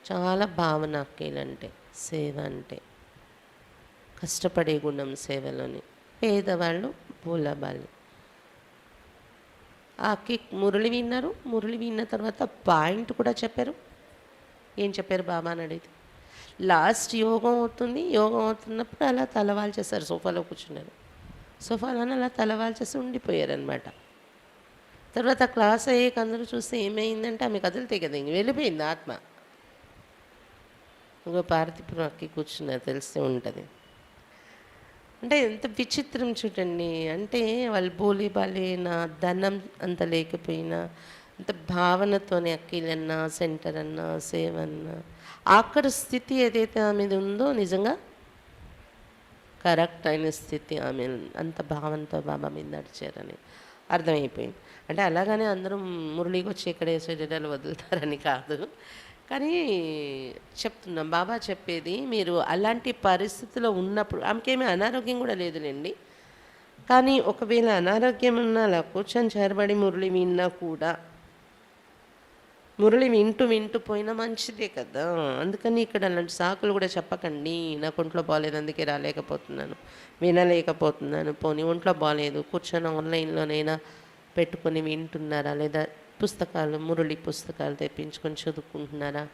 చాలా భావన అక్కయ్యలంటే, సేవ అంటే కష్టపడే గుణం సేవలోని. పేదవాళ్ళు బోలాబాలి. ఆ అక్కకి మురళి విన్నారు. మురళి విన్న తర్వాత పాయింట్ కూడా చెప్పారు. ఏం చెప్పారు బాబా అని అడిగితే లాస్ట్ యోగం అవుతుంది. యోగం అవుతున్నప్పుడు అలా తలవాలు చేశారు, సోఫాలో కూర్చున్నారు. సోఫాలోనే అలా తలవాలు చేసి ఉండిపోయారనమాట. తర్వాత క్లాస్ అయ్యాక అందరూ చూస్తే ఏమైందంటే ఆమె కదిలితే కదా ఇంక వెళ్ళిపోయింది ఆత్మ. ఇంకో పార్వతీపురం అక్కి కూర్చున్నారు, తెలిసే ఉంటుంది. అంటే ఎంత విచిత్రం చూడండి. అంటే వాళ్ళు బోలీబాలేనా, ధనం అంత లేకపోయినా అంత భావనతోనే అక్కీలన్నా, సెంటర్ అన్నా, సేవ అన్నా, ఆఖరి స్థితి ఏదైతే ఆమె ఉందో నిజంగా కరెక్ట్ అయిన స్థితి ఆమె అంత భావంతో బాబా మీద నడిచారని అర్థమైపోయింది. అంటే అలాగనే అందరూ మురళికి వచ్చి ఇక్కడే శరీరాలు వదులుతారని కాదు, కానీ చెప్తున్నాం బాబా చెప్పేది మీరు అలాంటి పరిస్థితిలో ఉన్నప్పుడు. ఆమెకేమీ అనారోగ్యం కూడా లేదులేండి, కానీ ఒకవేళ అనారోగ్యం ఉన్నా అలా కూర్చొని చేరబడి మురళి విన్నా కూడా, మురళి వింటూ వింటూ పోయినా మంచిదే కదా. అందుకని ఇక్కడ అలాంటి సాకులు కూడా చెప్పకండి. నాకు ఒంట్లో బాగాలేదు అందుకే రాలేకపోతున్నాను, వినలేకపోతున్నాను. పోనీ ఒంట్లో బాగాలేదు కూర్చొని ఆన్లైన్లోనైనా పెట్టుకొని వింటున్నారా, లేదా పుస్తకాలు మురళి పుస్తకాలు తెప్పించుకొని చదువుకుంటున్నారా?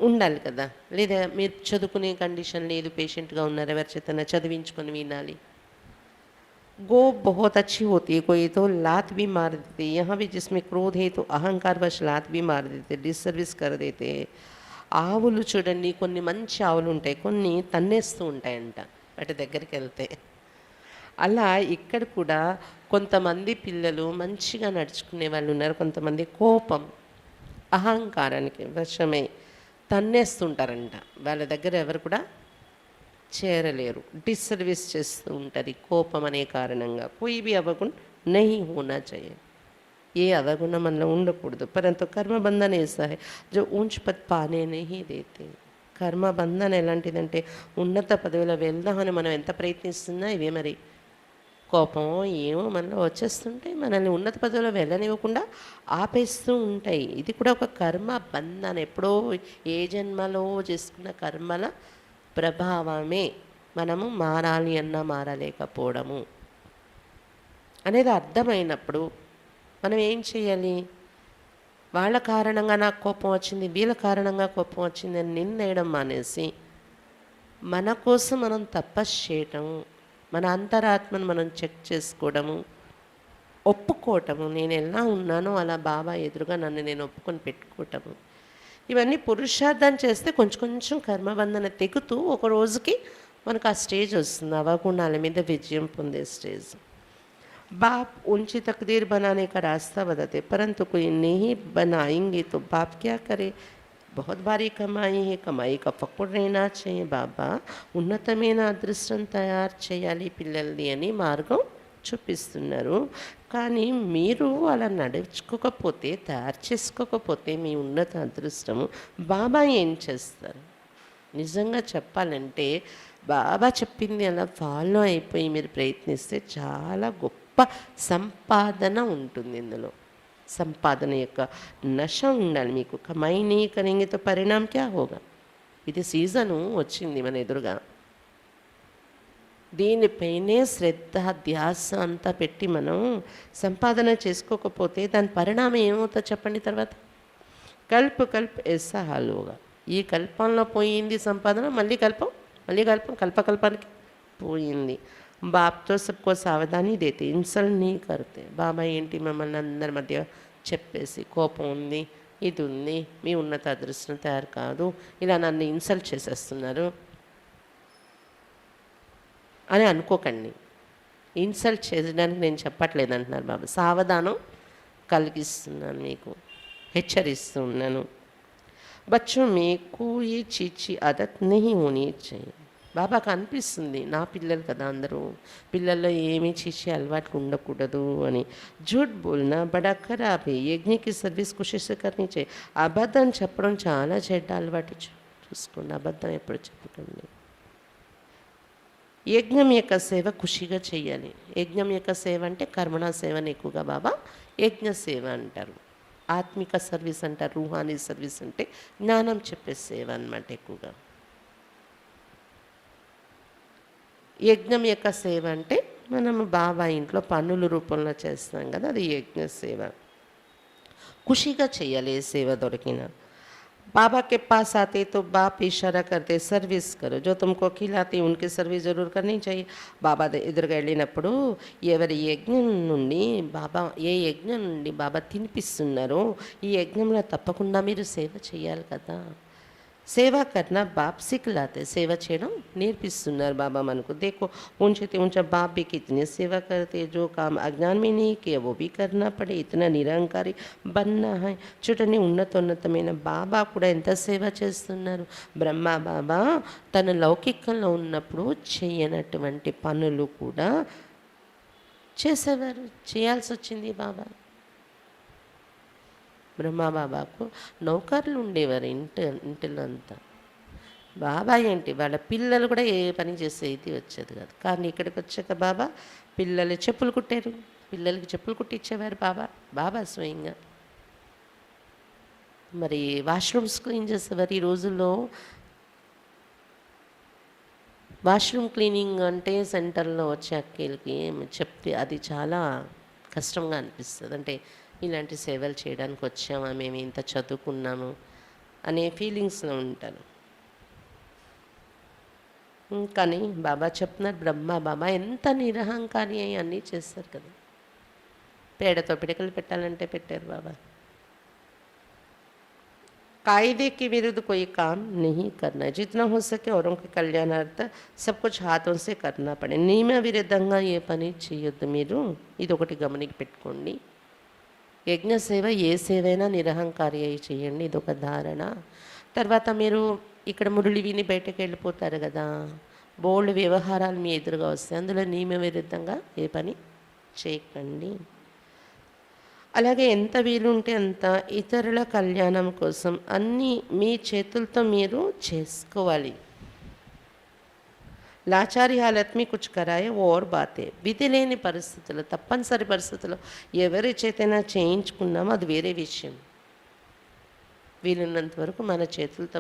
ఉండాలి కదా. లేదా మీరు చదువుకునే కండిషన్ లేదు, పేషెంట్గా ఉన్నారు, ఎవరి చేతన చదివించుకొని వినాలి. गो बहुत अच्छी होती है, कोई तो लात भी मार देते. यहाँ भी जिसमें क्रोध है तो अहंकार वश लात भी मार देते, डिसर्विस कर देते. ఆవులు చూడండి, కొన్ని మంచి ఆవులు ఉంటాయి, కొన్ని తన్నేస్తూ ఉంటాయంట వాటి దగ్గరికి వెళ్తే. అలా ఇక్కడ కూడా కొంతమంది పిల్లలు మంచిగా నడుచుకునే వాళ్ళు ఉన్నారు, కొంతమంది కోపం అహంకారానికి వశమై తన్నేస్తుంటారంట. వాళ్ళ దగ్గర ఎవరు కూడా చేరలేరు, డిస్సర్వీస్ చేస్తూ ఉంటుంది కోపం అనే కారణంగా. कोई भी अवगुण नहीं होना चाहिए, ఏ అవగుణం మనలో ఉండకూడదు. పరంతు కర్మబంధన ऐसा है जो ऊंच पद पाने नहीं देते. కర్మబంధన ఎలాంటిదంటే ఉన్నత పదవిలో వెళ్దామని మనం ఎంత ప్రయత్నిస్తున్నా ఇవే మరి కోపమో ఏమో మనలో వచ్చేస్తుంటే మనల్ని ఉన్నత పదవిలో వెళ్ళనివ్వకుండా ఆపేస్తూ ఉంటాయి. ఇది కూడా ఒక కర్మ బంధన, ఎప్పుడో ఏ జన్మలో చేసుకున్న కర్మల ప్రభావమే మనము మారాలి అన్నా మారలేకపోవడము అనేది అర్థమైనప్పుడు మనం ఏం చేయాలి? వాళ్ళ కారణంగా నాకు కోపం వచ్చింది, వీళ్ళ కారణంగా కోపం వచ్చింది అని నిందేయడం మానేసి మన కోసం మనం తపస్సు చేయటం, మన అంతరాత్మను మనం చెక్ చేసుకోవడము, ఒప్పుకోవటము, నేను ఎలా ఉన్నానో అలా బాబా ఎదురుగా నన్ను నేను ఒప్పుకొని పెట్టుకోవటము, ఇవన్నీ పురుషార్థం చేస్తే కొంచెం కొంచెం కర్మబంధన తెగుతూ ఒక రోజుకి మనకు ఆ స్టేజ్ వస్తుంది, అవగుణాల మీద విజయం పొందే స్టేజ్. बाप ऊंची तकदीर बनाने का रास्ता बताते, परंतु कोई नहीं बनाएंगे तो बाप क्या करे. बहुत भारी कमाई है, कमाई का పక్కుడు रहना चाहिए. బాబా ఉన్నతమైన అదృష్టం తయారు చేయాలి పిల్లల్ని అని మార్గం చూపిస్తున్నారు. కానీ మీరు అలా నడుచుకోకపోతే, తయారు చేసుకోకపోతే మీ ఉన్నత అదృష్టము బాబా ఏం చేస్తారు? నిజంగా చెప్పాలంటే బాబా చెప్పింది అలా ఫాలో అయిపోయి మీరు ప్రయత్నిస్తే చాలా గొప్ప సంపాదన ఉంటుంది. ఇందులో సంపాదన యొక్క నశ ఉండాలి మీకు. కమాయి నీ కరెంగే తో పరిణామం క్యా హోగా. ఇది సీజను వచ్చింది మన ఎదురుగా, దీనిపైనే శ్రద్ధ ధ్యాస అంతా పెట్టి మనం సంపాదన చేసుకోకపోతే దాని పరిణామం ఏమవుతుందో చెప్పండి. తర్వాత కల్ప కల్ప ఎస్సా హాలుగా. ఈ కల్పంలో పోయింది సంపాదన, మళ్ళీ కల్పం కల్పకల్పానికి పోయింది. బాప్తో సబ్కో సావధాని దేతే, ఇన్సల్ట్ నీ కరితే. బాబా ఏంటి మమ్మల్ని అందరి మధ్య చెప్పేసి కోపం ఉంది, ఇది ఉంది, మీ ఉన్నత అదృష్టం తయారు కాదు, ఇలా నన్ను ఇన్సల్ట్ చేసేస్తున్నారు అని అనుకోకండి. ఇన్సల్ట్ చేయడానికి నేను చెప్పట్లేదు అంటున్నారు బాబా. సావధానం కలిగిస్తున్నాను, మీకు హెచ్చరిస్తున్నాను. బచ్చో మీకు ఈ చీచి ఆదత్ నహీ హోనీ चाहिए. బాబాకు అనిపిస్తుంది నా పిల్లలు కదా అందరూ, పిల్లల్లో ఏమీ చీచి అలవాట్లు ఉండకూడదు అని. జూట్ బోల్నా బడా ఖరాబ్ హై, యజ్ఞకి సర్వీస్ కోషిష్ కర్నీ चाहिए. అబద్ధం చెప్పడం చాలా చెడ్డ అలవాటు. చూసుకోండి, అబద్ధం ఎప్పుడు చెప్పకండి. యజ్ఞం యొక్క సేవ ఖుషిగా చేయాలి. యజ్ఞం యొక్క సేవ అంటే కర్మణ సేవని ఎక్కువగా బాబా యజ్ఞ సేవ అంటారు. ఆత్మిక సర్వీస్ అంటారు, రూహానీ సర్వీస్ అంటే జ్ఞానం చెప్పే సేవ అన్నమాట ఎక్కువగా. యజ్ఞం యొక్క సేవ అంటే మనము బాబా ఇంట్లో పన్నుల రూపంలో చేస్తాం కదా, అది యజ్ఞ సేవ. ఖుషిగా చేయాలి ఏ సేవ దొరికినా. बाबा के पास आते तो बाप इशारा करते सर्विस करो, जो तुमको खिलाते उनकी सर्विस जरूर करनी चाहिए. బాబా ఎదురుగా వెళ్ళినప్పుడు ఎవరి యజ్ఞం నుండి బాబా, ఏ యజ్ఞం నుండి బాబా తినిపిస్తున్నారో ఈ యజ్ఞంలో తప్పకుండా మీరు సేవ చేయాలి కదా. సేవ కర్నా బాప్ సిఖలాతే, సేవ చేయడం నేర్పిస్తున్నారు బాబా మనకు. देखो ऊंचे ऊंचा बाप भी कितने सेवा करते, जो काम अज्ञान में नहीं किया वो भी करना पड़े, इतना निरंकारी बनना है. చూడండి, ఉన్నతమైన బాబా కూడా ఎంత సేవ చేస్తున్నారు. బ్రహ్మ బాబా తన లౌకికంలో ఉన్నప్పుడు చేయనటువంటి పనులు కూడా చేసేవారు, చేయాల్సి వచ్చింది బాబా. బ్రహ్మబాబాకు నౌకర్లు ఉండేవారు ఇంటిలో అంతా. బాబా ఏంటి, వాళ్ళ పిల్లలు కూడా ఏ పని చేసేది వచ్చేది కాదు. కానీ ఇక్కడికి వచ్చాక బాబా పిల్లలు చెప్పులు కుట్టారు, పిల్లలకి చెప్పులు కుట్టించేవారు బాబా స్వయంగా. మరి వాష్రూమ్స్ క్లీన్ చేసేవారు. ఈ రోజుల్లో వాష్రూమ్ క్లీనింగ్ అంటే సెంటర్లో వచ్చే అక్కలకి చెప్తే అది చాలా కష్టంగా అనిపిస్తుంది. అంటే ఇలాంటి సేవలు చేయడానికి వచ్చామా, మేము ఇంత చదువుకున్నాము అనే ఫీలింగ్స్లో ఉంటాను. కానీ బాబా చెప్తున్నారు, బ్రహ్మ బాబా ఎంత నిరహంకారి అయి అన్నీ చేస్తారు కదా. పేడతో పిడకలు పెట్టాలంటే పెట్టారు బాబా. कायदे के विरुद्ध कोई काम नहीं करना, जितना हो सके औरों के कल्याणार्थ सब कुछ हाथों से करना पड़े. నియమ విరుద్ధంగా ఏ పని చేయొద్దు మీరు, ఇది ఒకటి గమనికి పెట్టుకోండి. యజ్ఞ సేవ ఏ సేవైనా నిరహంకారి అయి చేయండి, ఇది ఒక ధారణ. తర్వాత మీరు ఇక్కడ మురళి విని బయటకు వెళ్ళిపోతారు కదా, బోల్డ్ వ్యవహారాలు మీ ఎదురుగా వస్తాయి, అందులో నియమ విరుద్ధంగా ఏ పని చేయకండి. అలాగే ఎంత వీలుంటే అంత ఇతరుల కళ్యాణం కోసం అన్నీ మీ చేతులతో మీరు చేసుకోవాలి. లాచారి హాలత్ మీ కుచ్ కరాయే ఓర్ బాతే. విధి లేని పరిస్థితుల్లో, తప్పనిసరి పరిస్థితుల్లో ఎవరి చేతైనా చేయించుకున్నామో అది వేరే విషయం. వీలున్నంత వరకు మన చేతులతో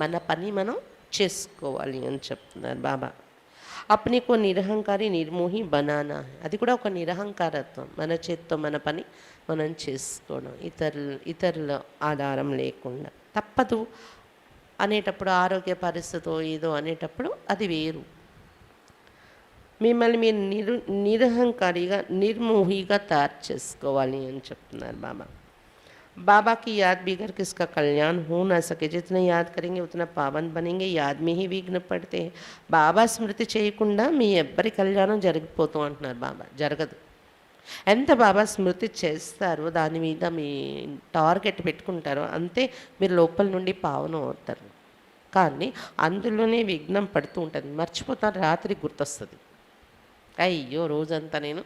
మన పని మనం చేసుకోవాలి అని చెప్తున్నారు బాబా. అప్నికో నిరహంకారి నిర్మోహి బనానా, అది కూడా ఒక నిరహంకారత్వం. మన చేత్తో మన పని మనం చేసుకోవడం, ఇతరుల ఆధారం లేకుండా. తప్పదు, అనేటప్పుడు ఆరోగ్య పరిస్థితో ఏదో అనేటప్పుడు అది వేరు. మిమ్మల్ని మీరు నిరహంకారిగా నిర్మోహిగా తయారు చేసుకోవాలి అని చెప్తున్నారు బాబా. बाबा की याद बिगड़ किसका कल्याण हो ना सके, जितने याद करेंगे उतना पावन बनेंगे, याद में ही विघ्न पड़ते हैं. బాబా స్మృతి చేయకుండా మీ ఎవ్వరి కళ్యాణం జరిగిపోతూ అంటున్నారు బాబా. జరగదు. ఎంత బాబా స్మృతి చేస్తారో దాని మీద మీ టార్గెట్ పెట్టుకుంటారో అంతే మీరు లోపల నుండి పావనం అవుతారు. కానీ అందులోనే విఘ్నం పడుతూ ఉంటుంది. మర్చిపోతారు, రాత్రి గుర్తొస్తుంది, అయ్యో రోజంతా నేను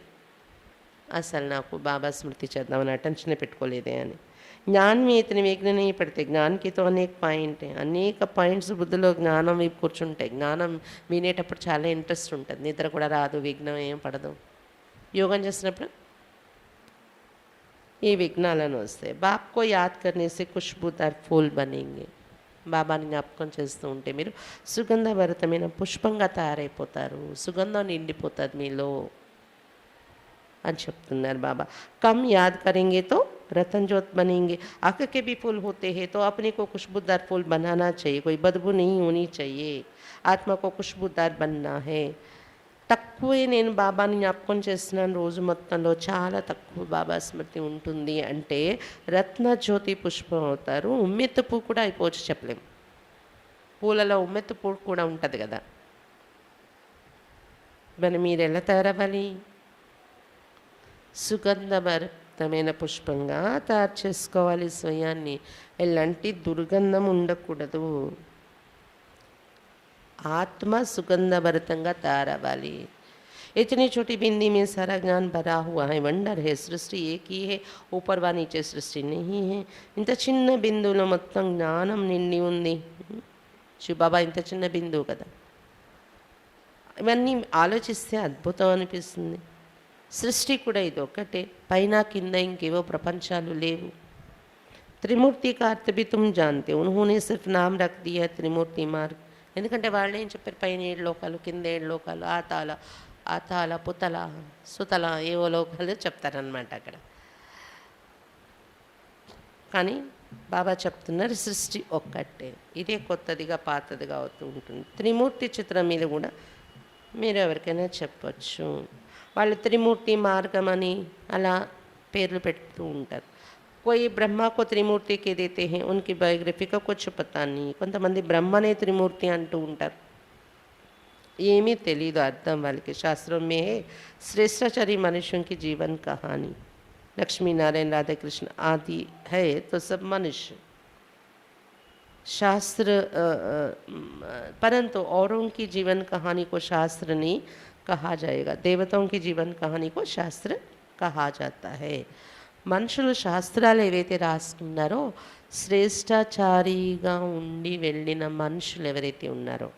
అసలు నాకు బాబా స్మృతి చేద్దామని అటెన్షన్ పెట్టుకోలేదే అని. ज्ञान में इतने विघ्न नहीं पड़ते. ज्ञान की तो अनेक పాయింట్ అనేక పాయింట్స్ బుద్ధిలో జ్ఞానం వైపు కూర్చుంటాయి. జ్ఞానం వినేటప్పుడు చాలా ఇంట్రెస్ట్ ఉంటుంది, నిద్ర కూడా రాదు, విఘ్నం ఏం పడదు. యోగం చేసినప్పుడు ఈ విఘ్నాలను వస్తాయి. బాప్కో యాద్ కర్నే సే ఖుష్బూదార్ ఫూల్ బనేంగే. బాబాని జ్ఞాపకం చేస్తూ ఉంటే మీరు సుగంధభరితమైన పుష్పంగా తయారైపోతారు, సుగంధం నిండిపోతుంది మీలో అని చెప్తున్నారు బాబా. కమ్ యాద్ కरेंगे तो रतन जोत बनेंगे. आँख के भी फूल होते हैं तो अपने को खुशबूदार फूल बनाना चाहिए, कोई बदबू नहीं होनी चाहिए. आत्मा को खुशबूदार बनना है. తక్కువే నేను బాబాని జ్ఞాపకం చేస్తున్నాను రోజు మొత్తంలో, చాలా తక్కువ బాబా స్మృతి ఉంటుంది అంటే రత్న జ్యోతి పుష్పం అవుతారు. ఉమ్మెత్తు పువ్వు కూడా అయిపోవచ్చు చెప్పలేం. పూలలో ఉమ్మెత్తు పువ్వు కూడా ఉంటుంది కదా. మరి మీరు ఎలా తయారవ్వాలి? సుగంధభరితమైన పుష్పంగా తయారు చేసుకోవాలి స్వయాన్ని. ఎలాంటి దుర్గంధం ఉండకూడదు. ఆత్మ సుగంధభరితంగా తయారవ్వాలి. इतनी छोटी बिंदी में सारा ज्ञान भरा हुआ है. वंडर है, सृष्टि एक ही है, ऊपर व नीचे सृष्टि नहीं है. ఇంత చిన్న బిందువులో మొత్తం జ్ఞానం నిండి ఉంది. శివబాబా ఇంత చిన్న బిందువు కదా. ఇవన్నీ ఆలోచిస్తే అద్భుతం అనిపిస్తుంది. సృష్టి కూడా ఇది ఒకటే, పైన కింద ఇంకేవో ప్రపంచాలు లేవు. త్రిమూర్తి का अर्थ भी तुम जानते हो. उन्होंने सिर्फ नाम रख दिया त्रिमूर्ति मार्ग. ఎందుకంటే వాళ్ళు ఏం చెప్పారు, పైన 7 లోకాలు, కింద 7 లోకాలు, ఆతాల పుతల సుతల ఏవో లోకాలు చెప్తారనమాట అక్కడ. కానీ బాబా చెప్తున్నారు సృష్టి ఒక్కటే, ఇదే కొత్తదిగా పాతదిగా అవుతూ ఉంటుంది. త్రిమూర్తి చిత్రం మీద కూడా మీరు ఎవరికైనా చెప్పచ్చు. వాళ్ళు త్రిమూర్తి మార్గం అని అలా పేర్లు పెడుతూ ఉంటారు. कोई ब्रह्मा को त्रिमूर्ति के देते हैं, उनकी बायोग्రఫీ का कुछ पता नहीं. కొంతమంది బ్రహ్మనే త్రిమూర్తి అంటూ ఉంటారు. ఏమీ తెలీదు అర్థం వాళ్ళకి. శాస్త్రం మే శ్రేష్టాచారి మనుష్यों की जीवन कहानी. लक्ष्मी नारायण राधा कृष्ण आदि है तो सब मनुष्य. शास्त्र परंतु औरों की जीवन कहानी को शास्त्र नहीं कहा जाएगा. देवताओं की जीवन कहानी को शास्त्र कहा जाता है. మనుషులు శాస్త్రాలు ఏవైతే రాసుకున్నారో, శ్రేష్టాచారిగా ఉండి వెళ్ళిన మనుషులు ఎవరైతే ఉన్నారో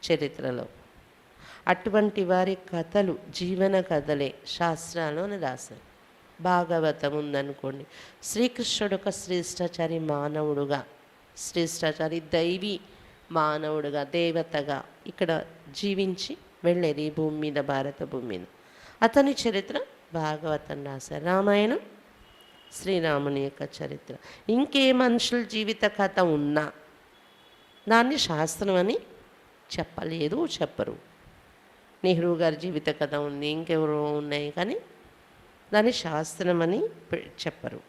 చరిత్రలో, అటువంటి వారి కథలు జీవన కథలే శాస్త్రాల్లోనే రాశారు. భాగవతం ఉందనుకోండి, శ్రీకృష్ణుడు ఒక శ్రేష్టాచారి మానవుడుగా, శ్రేష్టాచారి దైవీ మానవుడుగా, దేవతగా ఇక్కడ జీవించి వెళ్ళేది ఈ భూమి మీద, భారత భూమి మీద. అతని చరిత్ర భాగవతం రాశారు. రామాయణం శ్రీరాముని యొక్క చరిత్ర. ఇంకే మనుషుల జీవిత కథ ఉన్నా దాన్ని శాస్త్రం అని చెప్పలేదు, చెప్పరు. నెహ్రూ గారి జీవిత కథ ఉంది, ఇంకెవరో ఉన్నాయి, కానీ దాన్ని శాస్త్రం అని చెప్పరు.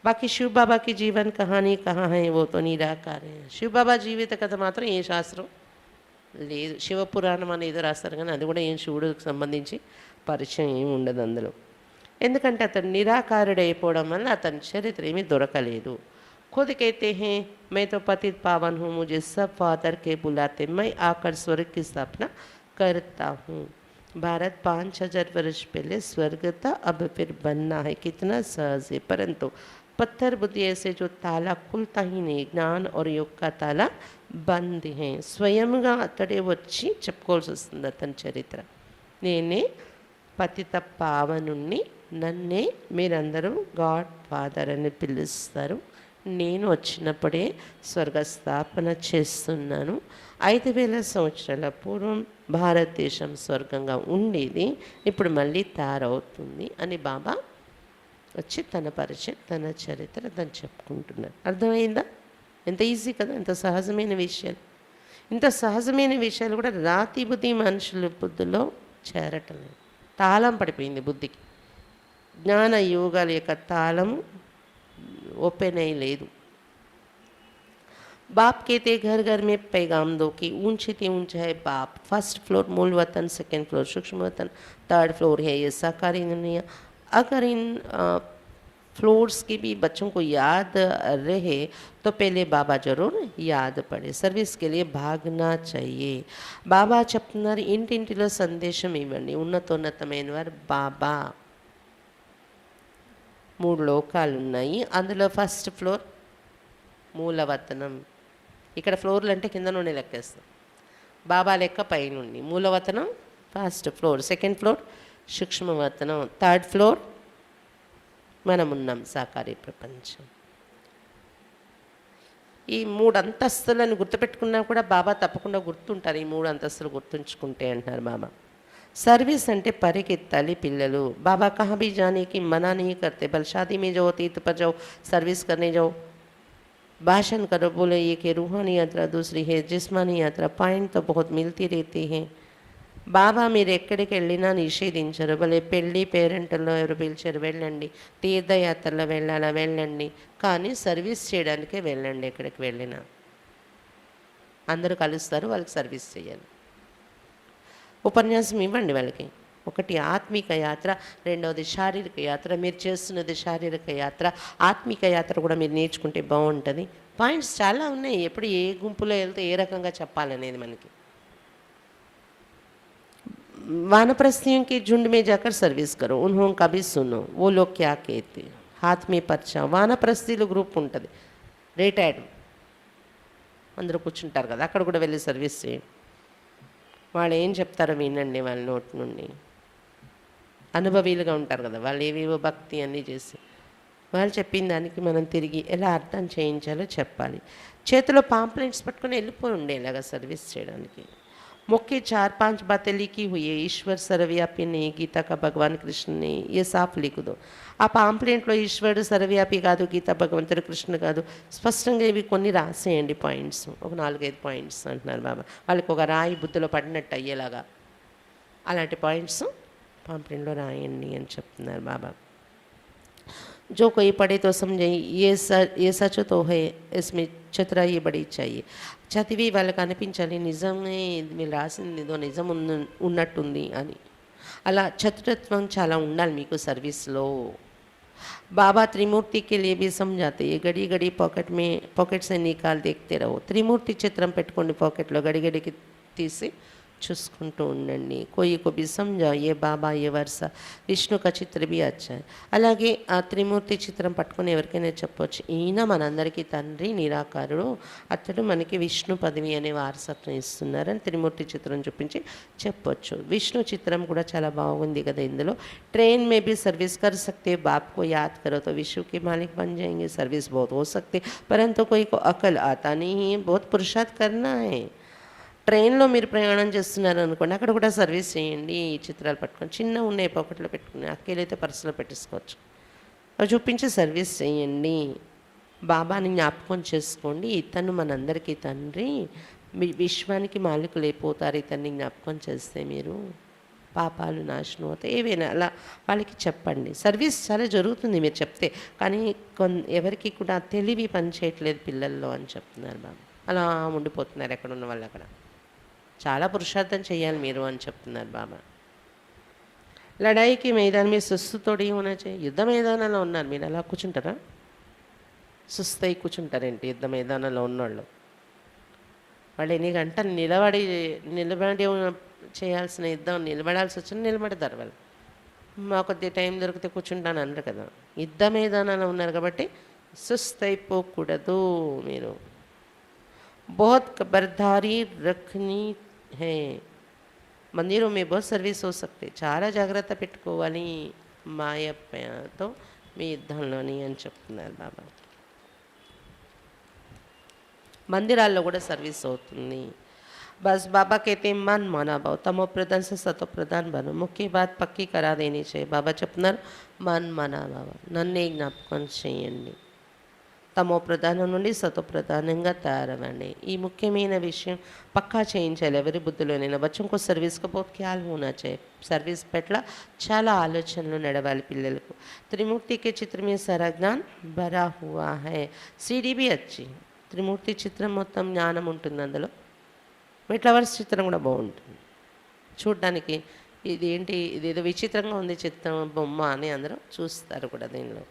బాకీ శివ బాబాకి జీవన్ కహానీ కహా హై వో తో నిరాకార హై. శివ బాబా జీవిత కథ మాత్రం ఏ శాస్త్రం లేదు. శివపురాణం అనేది రాస్తారు, కానీ అది కూడా ఏం శివుడికి సంబంధించి పరిచయం ఏమి ఉండదు అందులో. ఎందుకంటే అతను నిరాకారుడైపోవడం వల్ల అతని చరిత్ర ఏమీ దొరకలేదు. खुद कहते हैं मैं तो पतित पावन हूँ, मुझे सब फादर के बुलाते, मैं आकर स्वर्ग की स्थापना करता हूँ. भारत 5000 वर्ष पहले स्वर्ग था, अब फिर बनना है. कितना सहज है, परंतु पत्थर बुद्धि ऐसे जो ताला खुलता ही नहीं. ज्ञान और योग का ताला बंद है. స్వయంగా అతడే వచ్చి చెప్పుకోవాల్సి వస్తుంది అతని చరిత్ర. నేనే పతిత పావనుణ్ణి, నన్నే మీరందరూ గాడ్ ఫాదర్ అని పిలుస్తారు. నేను వచ్చినప్పుడే స్వర్గస్థాపన చేస్తున్నాను. 5000 సంవత్సరాల పూర్వం భారతదేశం స్వర్గంగా ఉండేది, ఇప్పుడు మళ్ళీ తయారవుతుంది అని బాబా వచ్చి తన పరిచయం, తన చరిత్ర తను చెప్పుకుంటున్నారు. అర్థమైందా? ఎంత ఈజీ కదా, ఎంత సహజమైన విషయాలు. ఇంత సహజమైన విషయాలు కూడా రాతి బుద్ధి మనుషుల బుద్ధిలో చేరటం లేదు. తాళం పడిపోయింది బుద్ధికి. జ్ఞాన యోగాల యొక్క తాళం ఓపెన్ అయి లేదు. बाप कहते घर घर में पैगाम दो कि ऊंचे ते ऊंचा है बाप. फर्स्ट फ्लोर मूल वतन, सेकंड फ्लोर सूक्ष्म वतन, थर्ड फ्लोर है ये साकारी दुनिया. अगर इन फ्लोर्स की भी बच्चों को याद रहे तो पहले बाबा जरूर याद पड़े. सर्विस के लिए भागना चाहिए. బాబా చెప్తున్నారు ఇంటింటిలో సందేశం ఇవ్వండి. ఉన్నతోన్నతమైన వారు బాబా. 3 లోకాలు ఉన్నాయి. అందులో ఫస్ట్ ఫ్లోర్ మూలవతనం. ఇక్కడ ఫ్లోర్లు అంటే కింద నుండి లెక్కేస్తాం. బాబా లెక్క పైనుండి. మూలవతనం ఫస్ట్ ఫ్లోర్, సెకండ్ ఫ్లోర్ సూక్ష్మవతనం, థర్డ్ ఫ్లోర్ మనం ఉన్నాం సాకారి ప్రపంచం. ఈ 3 అంతస్తులను గుర్తుపెట్టుకున్నా కూడా బాబా తప్పకుండా గుర్తుంటారు. ఈ 3 అంతస్తులు గుర్తుంచుకుంటే అంటున్నారు బాబా. सर्विस అంటే పరిగెత్తాలి పిల్లలు. बाबा कहाँ भी जाने की मना नहीं करते. बल शादी में जाओ, तीर्थ पर जाओ, सर्विस करने जाओ, भाषण करो. बोले ये कि रूहानी यात्रा दूसरी है, जिस्मानी यात्रा. पॉइंट तो बहुत मिलती रहती है. బాబా మీరు ఎక్కడికి వెళ్ళినా నిషేధించరు. భలే పెళ్ళి పేరెంట్లో ఎవరు పిలిచారు వెళ్ళండి, తీర్థయాత్రలో వెళ్ళాలా వెళ్ళండి, కానీ సర్వీస్ చేయడానికే వెళ్ళండి. ఎక్కడికి వెళ్ళినా అందరూ కలుస్తారు, వాళ్ళకి సర్వీస్ చేయాలి. ఉపన్యాసం ఇవ్వండి వాళ్ళకి. ఒకటి ఆత్మిక యాత్ర, రెండవది శారీరక యాత్ర. మీరు చేస్తున్నది శారీరక యాత్ర, ఆత్మిక యాత్ర కూడా మీరు నేర్చుకుంటే బాగుంటుంది. పాయింట్స్ చాలా ఉన్నాయి. ఎప్పుడు ఏ గుంపులో వెళ్తే ఏ రకంగా చెప్పాలనేది మనకి. वानप्रस्थियों के झुंड में जाकर सर्विस करो, उन्होंने कभी सुनो वो लोग क्या कहते. हाथ में पर्चा. వానప్రస్థీలు గ్రూప్ ఉంటుంది, రిటైర్డ్ అందరూ కూర్చుంటారు కదా, అక్కడ కూడా వెళ్ళి సర్వీస్ చేయండి. వాళ్ళు ఏం చెప్తారో వినండి వాళ్ళ నోటి నుండి. అనుభవీలుగా ఉంటారు కదా వాళ్ళు, ఏవేవో భక్తి అన్నీ చేసి వాళ్ళు చెప్పిన దానికి మనం తిరిగి ఎలా అర్థం చేయించాలో చెప్పాలి. చేతిలో పాంప్లెంట్స్ పట్టుకొని వెళ్ళిపోయి ఉండేలాగా సర్వీస్ చేయడానికి. मुख्य 4-5 बातें लिखी हुई है. ईश्वर सर्वव्यापी नहीं, गीता का भगवान कृष्ण ने, ये साफ लिख दो. ఆ పాంప్లెంట్లో ఈశ్వరుడు సర్వవ్యాపి కాదు, గీత భగవంతుడు కృష్ణ కాదు, స్పష్టంగా ఇవి కొన్ని రాసేయండి పాయింట్స్. ఒక 4-5 పాయింట్స్ అంటున్నారు బాబా. వాళ్ళకి ఒక రాయి బుద్ధిలో పడినట్టు అయ్యేలాగా అలాంటి పాయింట్స్ పాంప్లెంట్లో రాయండి అని చెప్తున్నారు బాబా. जो कोई पढ़े तो समझे ये सच तो है, इसमें चतुराई बड़ी चाहिए. చదివి వాళ్ళకి అనిపించాలి నిజమే మీరు రాసింది ఏదో నిజం ఉన్నట్టుంది అని. అలా చతురత్వం చాలా ఉండాలి మీకు సర్వీస్లో. बाबा त्रिमूर्ति के लिए भी समझाते हैं. घड़ी घड़ी पॉकेट से निकाल देखते रहो. त्रिमूर्ति చిత్రం పెట్టుకోండి పాకెట్లో, గడి గడికి తీసి చూసుకుంటూ ఉండండి. कोई भी समझा ये बाबा ये वर्ष విష్ణు का చిత్ర भी अच्छा है. అలాగే ఆ త్రిమూర్తి చిత్రం పట్టుకొని ఎవరికైనా చెప్పవచ్చు, ఈయన మనందరికీ తండ్రి నిరాకారుడు, అతడు మనకి విష్ణు పదవి అనే వారసత్వం ఇస్తున్నారని త్రిమూర్తి చిత్రం చూపించి చెప్పొచ్చు. విష్ణు చిత్రం కూడా చాలా బాగుంది కదా ఇందులో. ट्रेन में भी सर्विस कर सकते. बाप को याद करो तो विश्व के मालिक बन जाएंगे. सर्विस बहुत हो सकते, परंतु कोई को अकल आता नहीं है, बहुत पुरुषार्थ करना है. ట్రైన్లో మీరు ప్రయాణం చేస్తున్నారు అనుకోండి, అక్కడ కూడా సర్వీస్ చేయండి. ఈ చిత్రాలు పట్టుకొని చిన్న ఉన్నాయి పాకెట్లో పెట్టుకుని, అక్కేలైతే పర్సులో పెట్టేసుకోవచ్చు. అవి చూపించి సర్వీస్ చేయండి. బాబాని జ్ఞాపకం చేసుకోండి. ఇతను మనందరికీ తండ్రి, మీ విశ్వానికి మాలికులు అయిపోతారు ఇతన్ని జ్ఞాపకం చేస్తే. మీరు పాపాలు నాశనం అవుతాయి. ఏవైనా అలా వాళ్ళకి చెప్పండి. సర్వీస్ చాలా జరుగుతుంది మీరు చెప్తే, కానీ ఎవరికి కూడా తెలివి పనిచేయట్లేదు పిల్లల్లో అని చెప్తున్నారు బాబా. అలా ఉండిపోతున్నారు ఎక్కడున్న వాళ్ళు అక్కడ. చాలా పురుషార్థం చేయాలి మీరు అని చెప్తున్నారు బాబా. లడాయికి మైదాన్ మీద సుస్తుతోడి होना चाहिए. యుద్ధ మైదానంలో ఉన్నారు మీరు, అలా కూర్చుంటారా? సుస్తై కూర్చుంటారేంటి యుద్ధ మైదానంలో ఉన్నవాళ్ళు? వాళ్ళు ఎన్ని గంటలు నిలబడి చేయాల్సిన యుద్ధం, నిలబడాల్సి వచ్చిన నిలబడతారు వాళ్ళు. మా కొద్ది టైం దొరికితే కూర్చుంటాను అన్నారు కదా. యుద్ధ మైదానంలో ఉన్నారు కాబట్టి సుస్తైపోకూడదు మీరు. बहुत खबरदारी रखनी है. మందిరం में बहुत सर्विस हो सकते. చాలా జాగ్రత్త పెట్టుకోవాలి మాయతో మీ యుద్ధంలోని అని చెప్తున్నారు బాబా. మందిరాల్లో కూడా సర్వీస్ అవుతుంది. बस बाबा कहते हैं मन माना भाव, तमो प्रधान से सतो प्रधान बनो. मुख्य बात पक्की करा देनी चाहिए. బాబా చెప్తున్నారు मन माना भाव, నన్నే జ్ఞాపకం చేయండి. తమో ప్రధానం నుండి సతో ప్రధానంగా తయారవ్వండి. ఈ ముఖ్యమైన విషయం పక్కా చేయించాలి ఎవరి బుద్ధిలోనైనా. బచ్చంకు సర్వీస్‌का बहुत ख्याल होना चाहिए. సర్వీస్ పట్ల చాలా ఆలోచనలు నడవాలి పిల్లలకు. త్రిమూర్తి के चित्र में सारा ज्ञान भरा हुआ है. सीडी भी अच्छी. త్రిమూర్తి చిత్రం మొత్తం జ్ఞానం ఉంటుంది అందులో. ఫ్లవర్స్ చిత్రం కూడా బాగుంటుంది చూడడానికి. ఇదేదో విచిత్రంగా ఉంది చిత్రం బొమ్మ అని అందరూ చూస్తారు కూడా దీనిలో.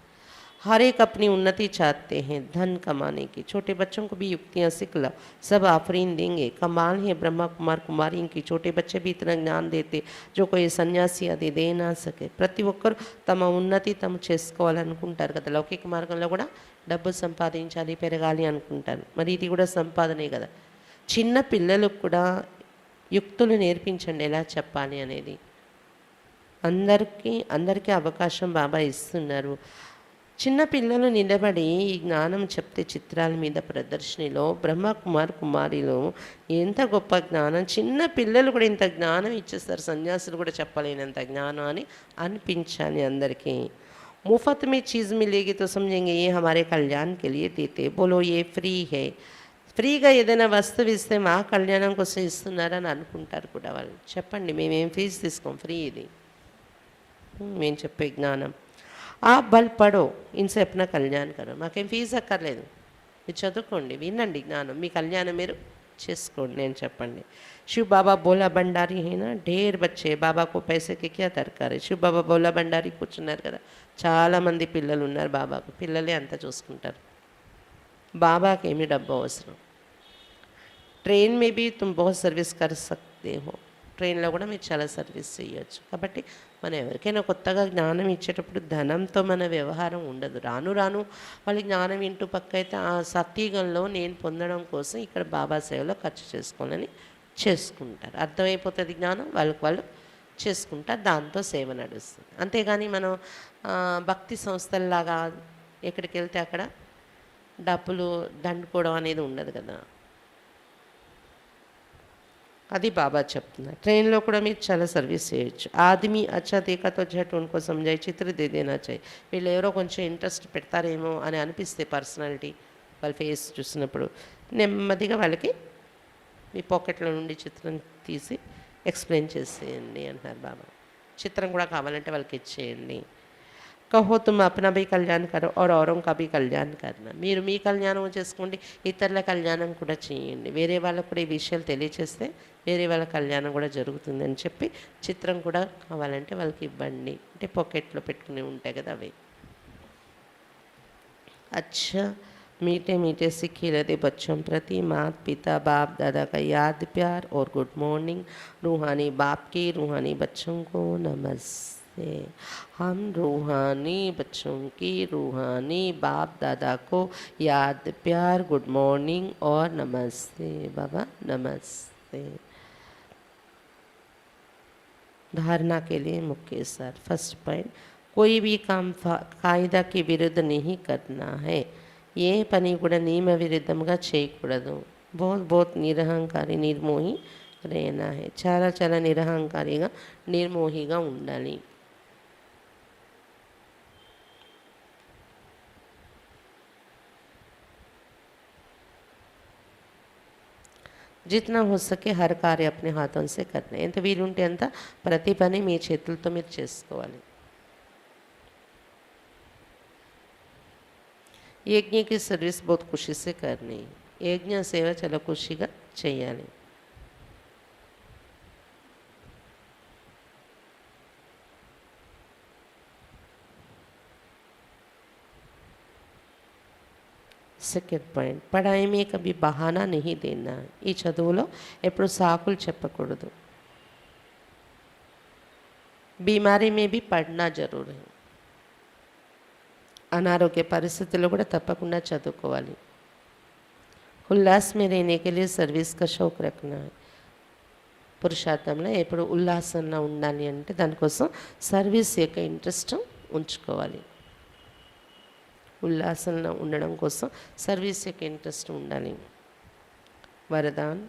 हर एक अपनी उन्नति चाहते हैं धन कमाने की. छोटे बच्चों को भी युक्तियाँ सिखला, सब आफरीन देंगे. कमाल है ब्रह्मा कुमार कुमारी की. छोटे बच्चे भी इतना ज्ञान देते जो कोई సన్యాసి అది దే నా సకే. ప్రతి ఒక్కరు తమ ఉన్నతి తమ చేసుకోవాలనుకుంటారు కదా. లౌకిక మార్గంలో కూడా డబ్బు సంపాదించాలి పెరగాలి అనుకుంటారు. మరి ఇది కూడా సంపాదనే కదా. చిన్న పిల్లలకు కూడా యుక్తులు నేర్పించండి ఎలా చెప్పాలి అనేది. అందరికీ అవకాశం బాబా ఇస్తున్నారు. చిన్న పిల్లలు నిలబడి ఈ జ్ఞానం చెప్తే చిత్రాల మీద ప్రదర్శనలో బ్రహ్మకుమార్ కుమారిలో ఎంత గొప్ప జ్ఞానం. చిన్న పిల్లలు కూడా ఇంత జ్ఞానం ఇచ్చేస్తారు. సన్యాసులు కూడా చెప్పలేనంత జ్ఞానం అని అనిపించాలి అందరికీ. मुफ्त में चीज़ मिलेगी तो समझेंगे ये हमारे कल्याण के लिए देते. बोलो ये फ्री है. ఫ్రీగా ఏదైనా వస్తువు ఇస్తే మా కళ్యాణం కోసం ఇస్తున్నారని అనుకుంటారు కూడా వాళ్ళు. చెప్పండి మేమేం ఫీజు తీసుకోం, ఫ్రీ ఇది మేము చెప్పే జ్ఞానం. ఆ బల్ పడో ఇన్సే అప్నా కళ్యాణ్ కరో. మాకేం ఫీజు అక్కర్లేదు, మీరు చదువుకోండి వినండి జ్ఞానం, మీ కళ్యాణం మీరు చేసుకోండి నేను చెప్పండి. శివ్ బాబా బోలా బండారీ అయినా ఢేర్ బచ్చే బాబాకు పైసకి క్యా దర్కారే. శివ్ బాబా బోలా బండారీ కూర్చున్నారు కదా, చాలామంది పిల్లలు ఉన్నారు బాబాకు. పిల్లలే అంతా చూసుకుంటారు, బాబాకి ఏమి డబ్బు అవసరం. ట్రైన్ మే బీ తుమ్ బహుత్ సర్వీస్ కర్ సక్తే హో. ట్రైన్లో కూడా మీరు చాలా సర్వీస్ చేయొచ్చు. కాబట్టి మనం ఎవరికైనా కొత్తగా జ్ఞానం ఇచ్చేటప్పుడు ధనంతో మన వ్యవహారం ఉండదు. రాను రాను వాళ్ళ జ్ఞానం ఇంటూ పక్క అయితే ఆ సత్యుగంలో నేను పొందడం కోసం ఇక్కడ బాబా సేవలో ఖర్చు చేసుకోవాలని చేసుకుంటారు. అర్థమైపోతుంది జ్ఞానం, వాళ్ళకి వాళ్ళు చేసుకుంటారు, దాంతో సేవ నడుస్తుంది. అంతేగాని మనం భక్తి సంస్థల్లాగా ఎక్కడికి వెళ్తే అక్కడ డబ్బులు దండుకోవడం అనేది ఉండదు కదా. అది బాబా చెప్తున్నారు. ట్రైన్లో కూడా మీరు చాలా సర్వీస్ చేయొచ్చు. ఆదమీ అచ్చా దేఖాతో జట్ ఉनको समझाई చిత్ర దే దేనా చాయి. వీళ్ళు ఎవరో కొంచెం ఇంట్రెస్ట్ పెడతారేమో అని అనిపిస్తే పర్సనాలిటీ వాళ్ళ ఫేస్ చూసినప్పుడు నెమ్మదిగా వాళ్ళకి మీ పాకెట్లో నుండి చిత్రం తీసి ఎక్స్ప్లెయిన్ చేసేయండి అంటున్నారు బాబా. చిత్రం కూడా కావాలంటే వాళ్ళకి ఇచ్చేయండి. కహో తుమ్ అప్నా భీ కళ్యాణ్ కరో और औरों का भी కళ్యాణ్ करना. మీరు మీ కళ్యాణం చేసుకోండి, ఇతరుల కళ్యాణం కూడా చేయండి. వేరే వాళ్ళకు కూడా ఈ విషయాలు తెలియచేస్తే వేరే వాళ్ళ కళ్యాణం కూడా జరుగుతుందని చెప్పి చిత్రం కూడా కావాలంటే వాళ్ళకి ఇవ్వండి. అంటే పాకెట్లో పెట్టుకుని ఉంటాయి కదా అవి. अच्छा मीठे मीठे से खिलते बच्चों प्रति माता पिता बाप दादा का याद प्यार और गुड मॉर्निंग. रूहानी बाप की रूहानी बच्चों को नमस्ते. हम रूहानी बच्चों की रूहानी बाप दादा को याद प्यार गुड मॉर्निंग और नमस्ते. बाबा नमस्ते. धारणा के लिए मुख्य सर. फर्स्ट पॉइंट, कोई भी काम कायदा के विरुद्ध नहीं करना है. ఏ పని కూడా నియమ విరుద్ధంగా చేయకూడదు. बहुत నిరహంకారి నిర్మోహి रहना है. చాలా నిరహంకారిగా నిర్మోహిగా ఉండాలి. जितना हो सके हर कार्य अपने हाथों से करना. ఎంత వీలుంటే అంత ప్రతి పని మీ చేతులతో మీరు చేసుకోవాలి. यज्ञ की सर्विस बहुत खुशी से करनी. यज्ञ సేవ చాలా ఖుషిగా చేయాలి. సెకండ్ పాయింట్, పढ़ाई में कभी बहाना नहीं देना. ఈ చదువులో ఎప్పుడు సాకులు చెప్పకూడదు. बीमारी में भी पढ़ना जरूर है. అనారోగ్య పరిస్థితుల్లో కూడా తప్పకుండా చదువుకోవాలి. ఉల్లాస్ में रहने के लिए सर्विस का शौक रखना है. పురుషార్థంలో ఎప్పుడు ఉల్లాసంగా ఉండాలి అంటే దానికోసం సర్వీస్ యొక్క ఇంట్రెస్ట్ ఉంచుకోవాలి. ఉల్లాసంగా ఉండడం కోసం సర్వీస్ యొక్క ఇంట్రెస్ట్ ఉండాలి. వరదాన్,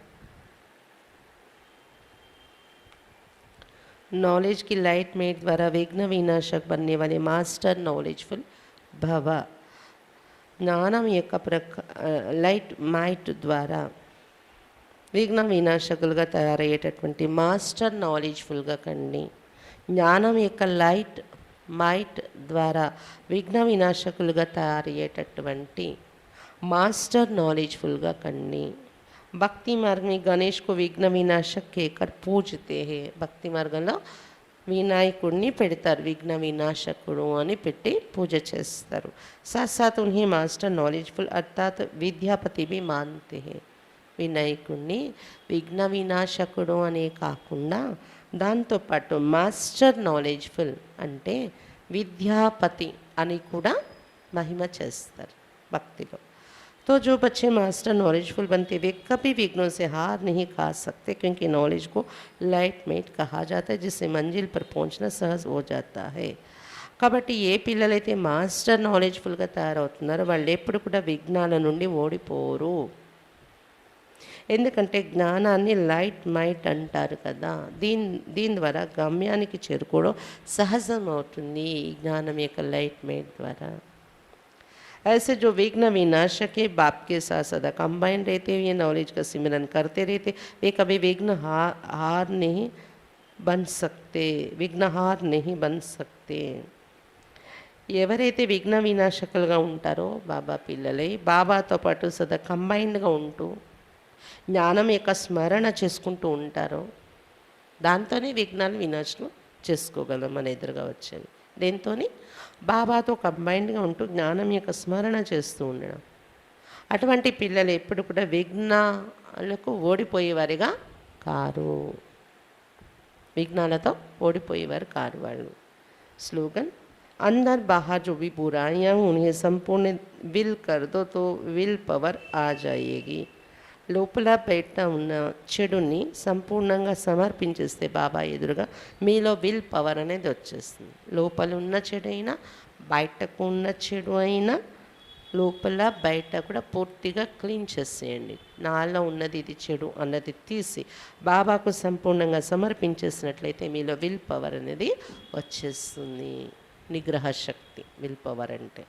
नॉलेज की लाइट में द्वारा विघ्न विनाशक बनने वाले मास्टर नॉलेजफुल भव. జ్ఞానం యొక్క లైట్ మైట్ ద్వారా విఘ్న వినాశకులుగా తయారయ్యేటటువంటి మాస్టర్ నాలెడ్జ్ఫుల్గా కండి. జ్ఞానం యొక్క లైట్ మైట్ ద్వారా విఘ్న వినాశకులుగా తయారయ్యేటటువంటి మాస్టర్ నాలెడ్జ్फुलగా కండి. భక్తి మార్గం గణేష్ కు విఘ్న వినాశక్ కేకర్ పూజితే హే. భక్తి మార్గంలో వినాయకుడిని పెడతారు, విఘ్న వినాశకుడు అని పెట్టి పూజ చేస్తారు. సాత్ సాత్ ఉన్హే మాస్టర్ నాలెడ్జ్ఫుల్ అర్థాత్ విద్యాపతి भी मानते हैं. వినాయకుడిని విఘ్న వినాశకుడు అనే కాకుండా దాంతోపాటు మాస్టర్ నాలెడ్జ్ఫుల్ అంటే విద్యాపతి అని కూడా మహిమ చేస్తారు భక్తిలో. तो जो बच्चे मास्टर नॉलेजफुल बनते वे कभी विघ्नों से हार नहीं खा सकते, क्योंकि नॉलेज को लाइट मेट कहा जाता है, जिससे मंजिल पर पहुंचना सहज हो जाता है. కాబట్టి ఏ పిల్లలైతే మాస్టర్ నాలెడ్జ్ఫుల్గా తయారవుతున్నారో వాళ్ళు ఎప్పుడు కూడా విఘ్నాల నుండి ఓడిపోరు. ఎందుకంటే జ్ఞానాన్ని లైట్ మైట్ అంటారు కదా, దీని ద్వారా గమ్యానికి చేరుకోవడం సహజం అవుతుంది ఈ జ్ఞానం యొక్క లైట్ మైట్ ద్వారా. ऐसे जो विघ्न विनाशक है बाप के साथ सदा कंबाइन रहते हुए नॉलेज का सिमरन करते रहते, वे कभी विघ्न हार नहीं बन सकते, विघ्नहार नहीं बन सकते. ఎవరైతే విఘ్న వినాశకులుగా ఉంటారో బాబా పిల్లలై బాబాతో పాటు సదా కంబైన్డ్గా ఉంటూ జ్ఞానం యొక్క స్మరణ చేసుకుంటూ ఉంటారో దాంతోనే విఘ్నాలు వినాశనం చేసుకోగలం మన ఎదురుగా వచ్చేవి. దేంతో బాబాతో కంబైన్డ్గా ఉంటూ జ్ఞానం యొక్క స్మరణ చేస్తూ ఉండడం. అటువంటి పిల్లలు ఎప్పుడు కూడా విఘ్నాలకు ఓడిపోయేవారిగా కారు, విఘ్నాలతో ఓడిపోయేవారు కారు వాళ్ళు. స్లోగన్ अंदर बाहर जो भी बुराइयाँ उन्हें संपूर्ण विल कर दो तो विल पावर आ जाएगी. లోపల బయట ఉన్న చెడుని సంపూర్ణంగా సమర్పించేస్తే బాబా ఎదురుగా మీలో విల్ పవర్ అనేది వచ్చేస్తుంది. లోపల ఉన్న చెడు అయినా బయటకు ఉన్న చెడు అయినా లోపల బయట కూడా పూర్తిగా క్లీన్ చేసేయండి. నాలో ఉన్నది ఇది చెడు అన్నది తీసి బాబాకు సంపూర్ణంగా సమర్పించేసినట్లయితే మీలో విల్ పవర్ అనేది వచ్చేస్తుంది. నిగ్రహ శక్తి విల్ పవర్ అంటే.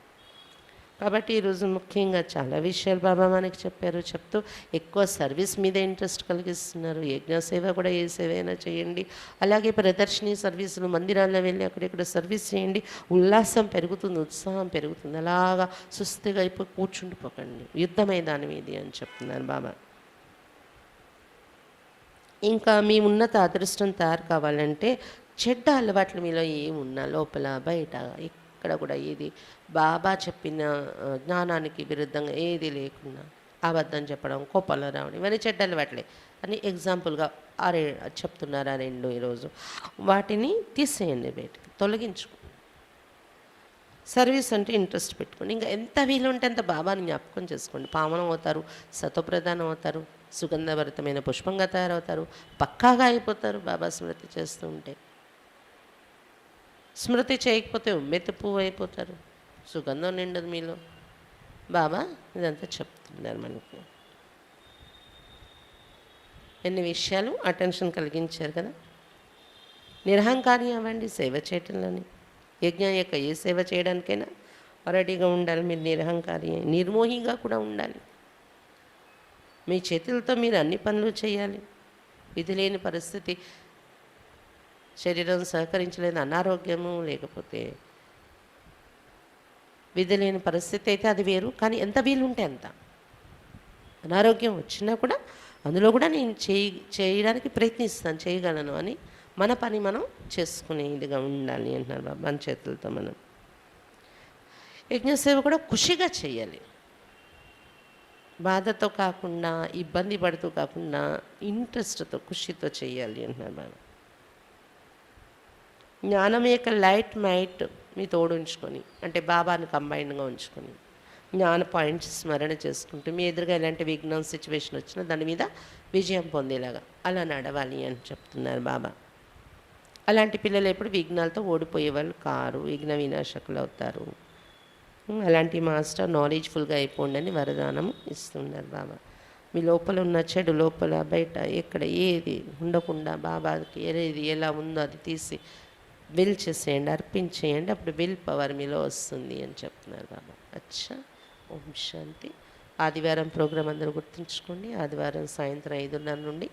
కాబట్టి ఈరోజు ముఖ్యంగా చాలా విషయాలు బాబా మనకి చెప్పారు. చెప్తూ ఎక్కువ సర్వీస్ మీద ఇంట్రెస్ట్ కలిగిస్తున్నారు. యజ్ఞ సేవ కూడా ఏ సేవ అయినా చేయండి. అలాగే ప్రదర్శని సర్వీసులు మందిరాల్లో వెళ్ళి అక్కడెక్కడ సర్వీస్ చేయండి. ఉల్లాసం పెరుగుతుంది, ఉత్సాహం పెరుగుతుంది. అలాగా సుస్థిగా అయిపోయి కూర్చుండిపోకండి. యుద్ధ మైదానం ఇది అని చెప్తున్నారు బాబా. ఇంకా మీ ఉన్నత అదృష్టం తయారు కావాలంటే చెడ్డ అలవాట్లు మీలో ఏమున్నా లోపల బయట ఇక్కడ కూడా ఏది బాబా చెప్పిన జ్ఞానానికి విరుద్ధంగా ఏది లేకుండా అబద్ధం చెప్పడం, కోపంలో రావడం, ఇవన్నీ చెడ్డ అలవాట్లే అని ఎగ్జాంపుల్గా చెప్తున్నారు ఆ రెండు ఈరోజు. వాటిని తీసేయండి, బయటికి తొలగించుకో. సర్వీస్ అంటే ఇంట్రెస్ట్ పెట్టుకోండి. ఇంకా ఎంత వీలుంటే అంత బాబాని జ్ఞాపకం చేసుకోండి. పావనం అవుతారు, సత్వప్రధానం అవుతారు, సుగంధభరితమైన పుష్పంగా తయారవుతారు, పక్కాగా అయిపోతారు బాబా స్మృతి చేస్తూ ఉంటే. స్మృతి చేయకపోతే ఉమ్మెత్తి పువ్వు అయిపోతారు, సుగంధం నిండదు మీలో. బాబా ఇదంతా చెప్తున్నారు మనకి. ఎన్ని విషయాలు అటెన్షన్ కలిగించారు కదా. నిరహంకారి అవ్వండి సేవ చేయటంలోని. యజ్ఞం యొక్క ఏ సేవ చేయడానికైనా రెడీగా ఉండాలి. మీరు నిరహంకారి, నిర్మోహిగా కూడా ఉండాలి. మీ చేతులతో మీరు అన్ని పనులు చేయాలి. విధి లేని పరిస్థితి, శరీరం సహకరించలేదు, అనారోగ్యము, లేకపోతే విధి లేని పరిస్థితి అయితే అది వేరు. కానీ ఎంత వీలుంటే అంత. అనారోగ్యం వచ్చినా కూడా అందులో కూడా నేను చేయడానికి ప్రయత్నిస్తాను, చేయగలను అని మన పని మనం చేసుకునేదిగా ఉండాలి అంటున్నారు బాబా. మన చేతులతో మనం యజ్ఞసేవ కూడా ఖుషిగా చేయాలి. బాధతో కాకుండా, ఇబ్బంది పడుతూ కాకుండా ఇంట్రెస్ట్తో, ఖుషితో చేయాలి అంటున్నారు బాబా. జ్ఞానం యొక్క లైట్ మైట్ మీ తోడు ఉంచుకొని, అంటే బాబాని కంబైన్డ్గా ఉంచుకొని జ్ఞాన పాయింట్స్ స్మరణ చేసుకుంటూ మీ ఎదురుగా ఎలాంటి విఘ్నం సిచ్యువేషన్ వచ్చినా దాని మీద విజయం పొందేలాగా అలా నడవాలి అని చెప్తున్నారు బాబా. అలాంటి పిల్లలు ఎప్పుడు విఘ్నాలతో ఓడిపోయే వాళ్ళు కారు, విఘ్న వినాశకులు అవుతారు. అలాంటి మాస్టర్ నాలెడ్జ్ఫుల్గా అయిపోండి అని వరదానం ఇస్తున్నారు బాబా. మీ లోపల ఉన్న చెడు లోపల బయట ఎక్కడ ఏది ఉండకుండా బాబాకి ఏది ఎలా ఉందో అది తీసి విల్ చేసేయండి, అర్పించేయండి. అప్పుడు విల్ పవర్ మీలో వస్తుంది అని చెప్తున్నారు బాబా. అచ్చా ఓం శాంతి. ఆదివారం ప్రోగ్రాం అందరూ గుర్తుంచుకోండి. ఆదివారం సాయంత్రం 5:30 నుండి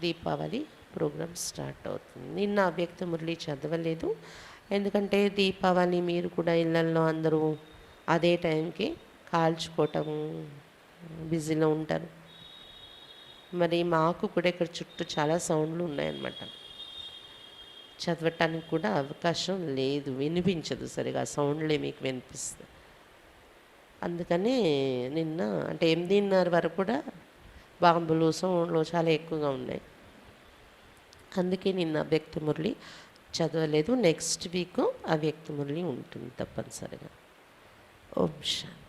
దీపావళి ప్రోగ్రాం స్టార్ట్ అవుతుంది. నిన్న అవ్యక్త మురళి చదవలేదు, ఎందుకంటే దీపావళి మీరు కూడా ఇళ్ళల్లో అందరూ అదే టైంకి కాల్చుకోవటము బిజీలో ఉంటారు. మరి మాకు కూడా ఇక్కడ చుట్టూ చాలా సౌండ్లు ఉన్నాయన్నమాట. చదవటానికి కూడా అవకాశం లేదు, వినిపించదు సరిగా, సౌండ్లే మీకు వినిపిస్తుంది. అందుకని నిన్న అంటే 8:30 వరకు కూడా బాంబులు సౌండ్లు చాలా ఎక్కువగా ఉన్నాయి. అందుకే నిన్న అవ్యక్త మురళి చదవలేదు. నెక్స్ట్ వీక్ అవ్యక్త మురళి ఉంటుంది తప్పనిసరిగా. ఓం శాంతి.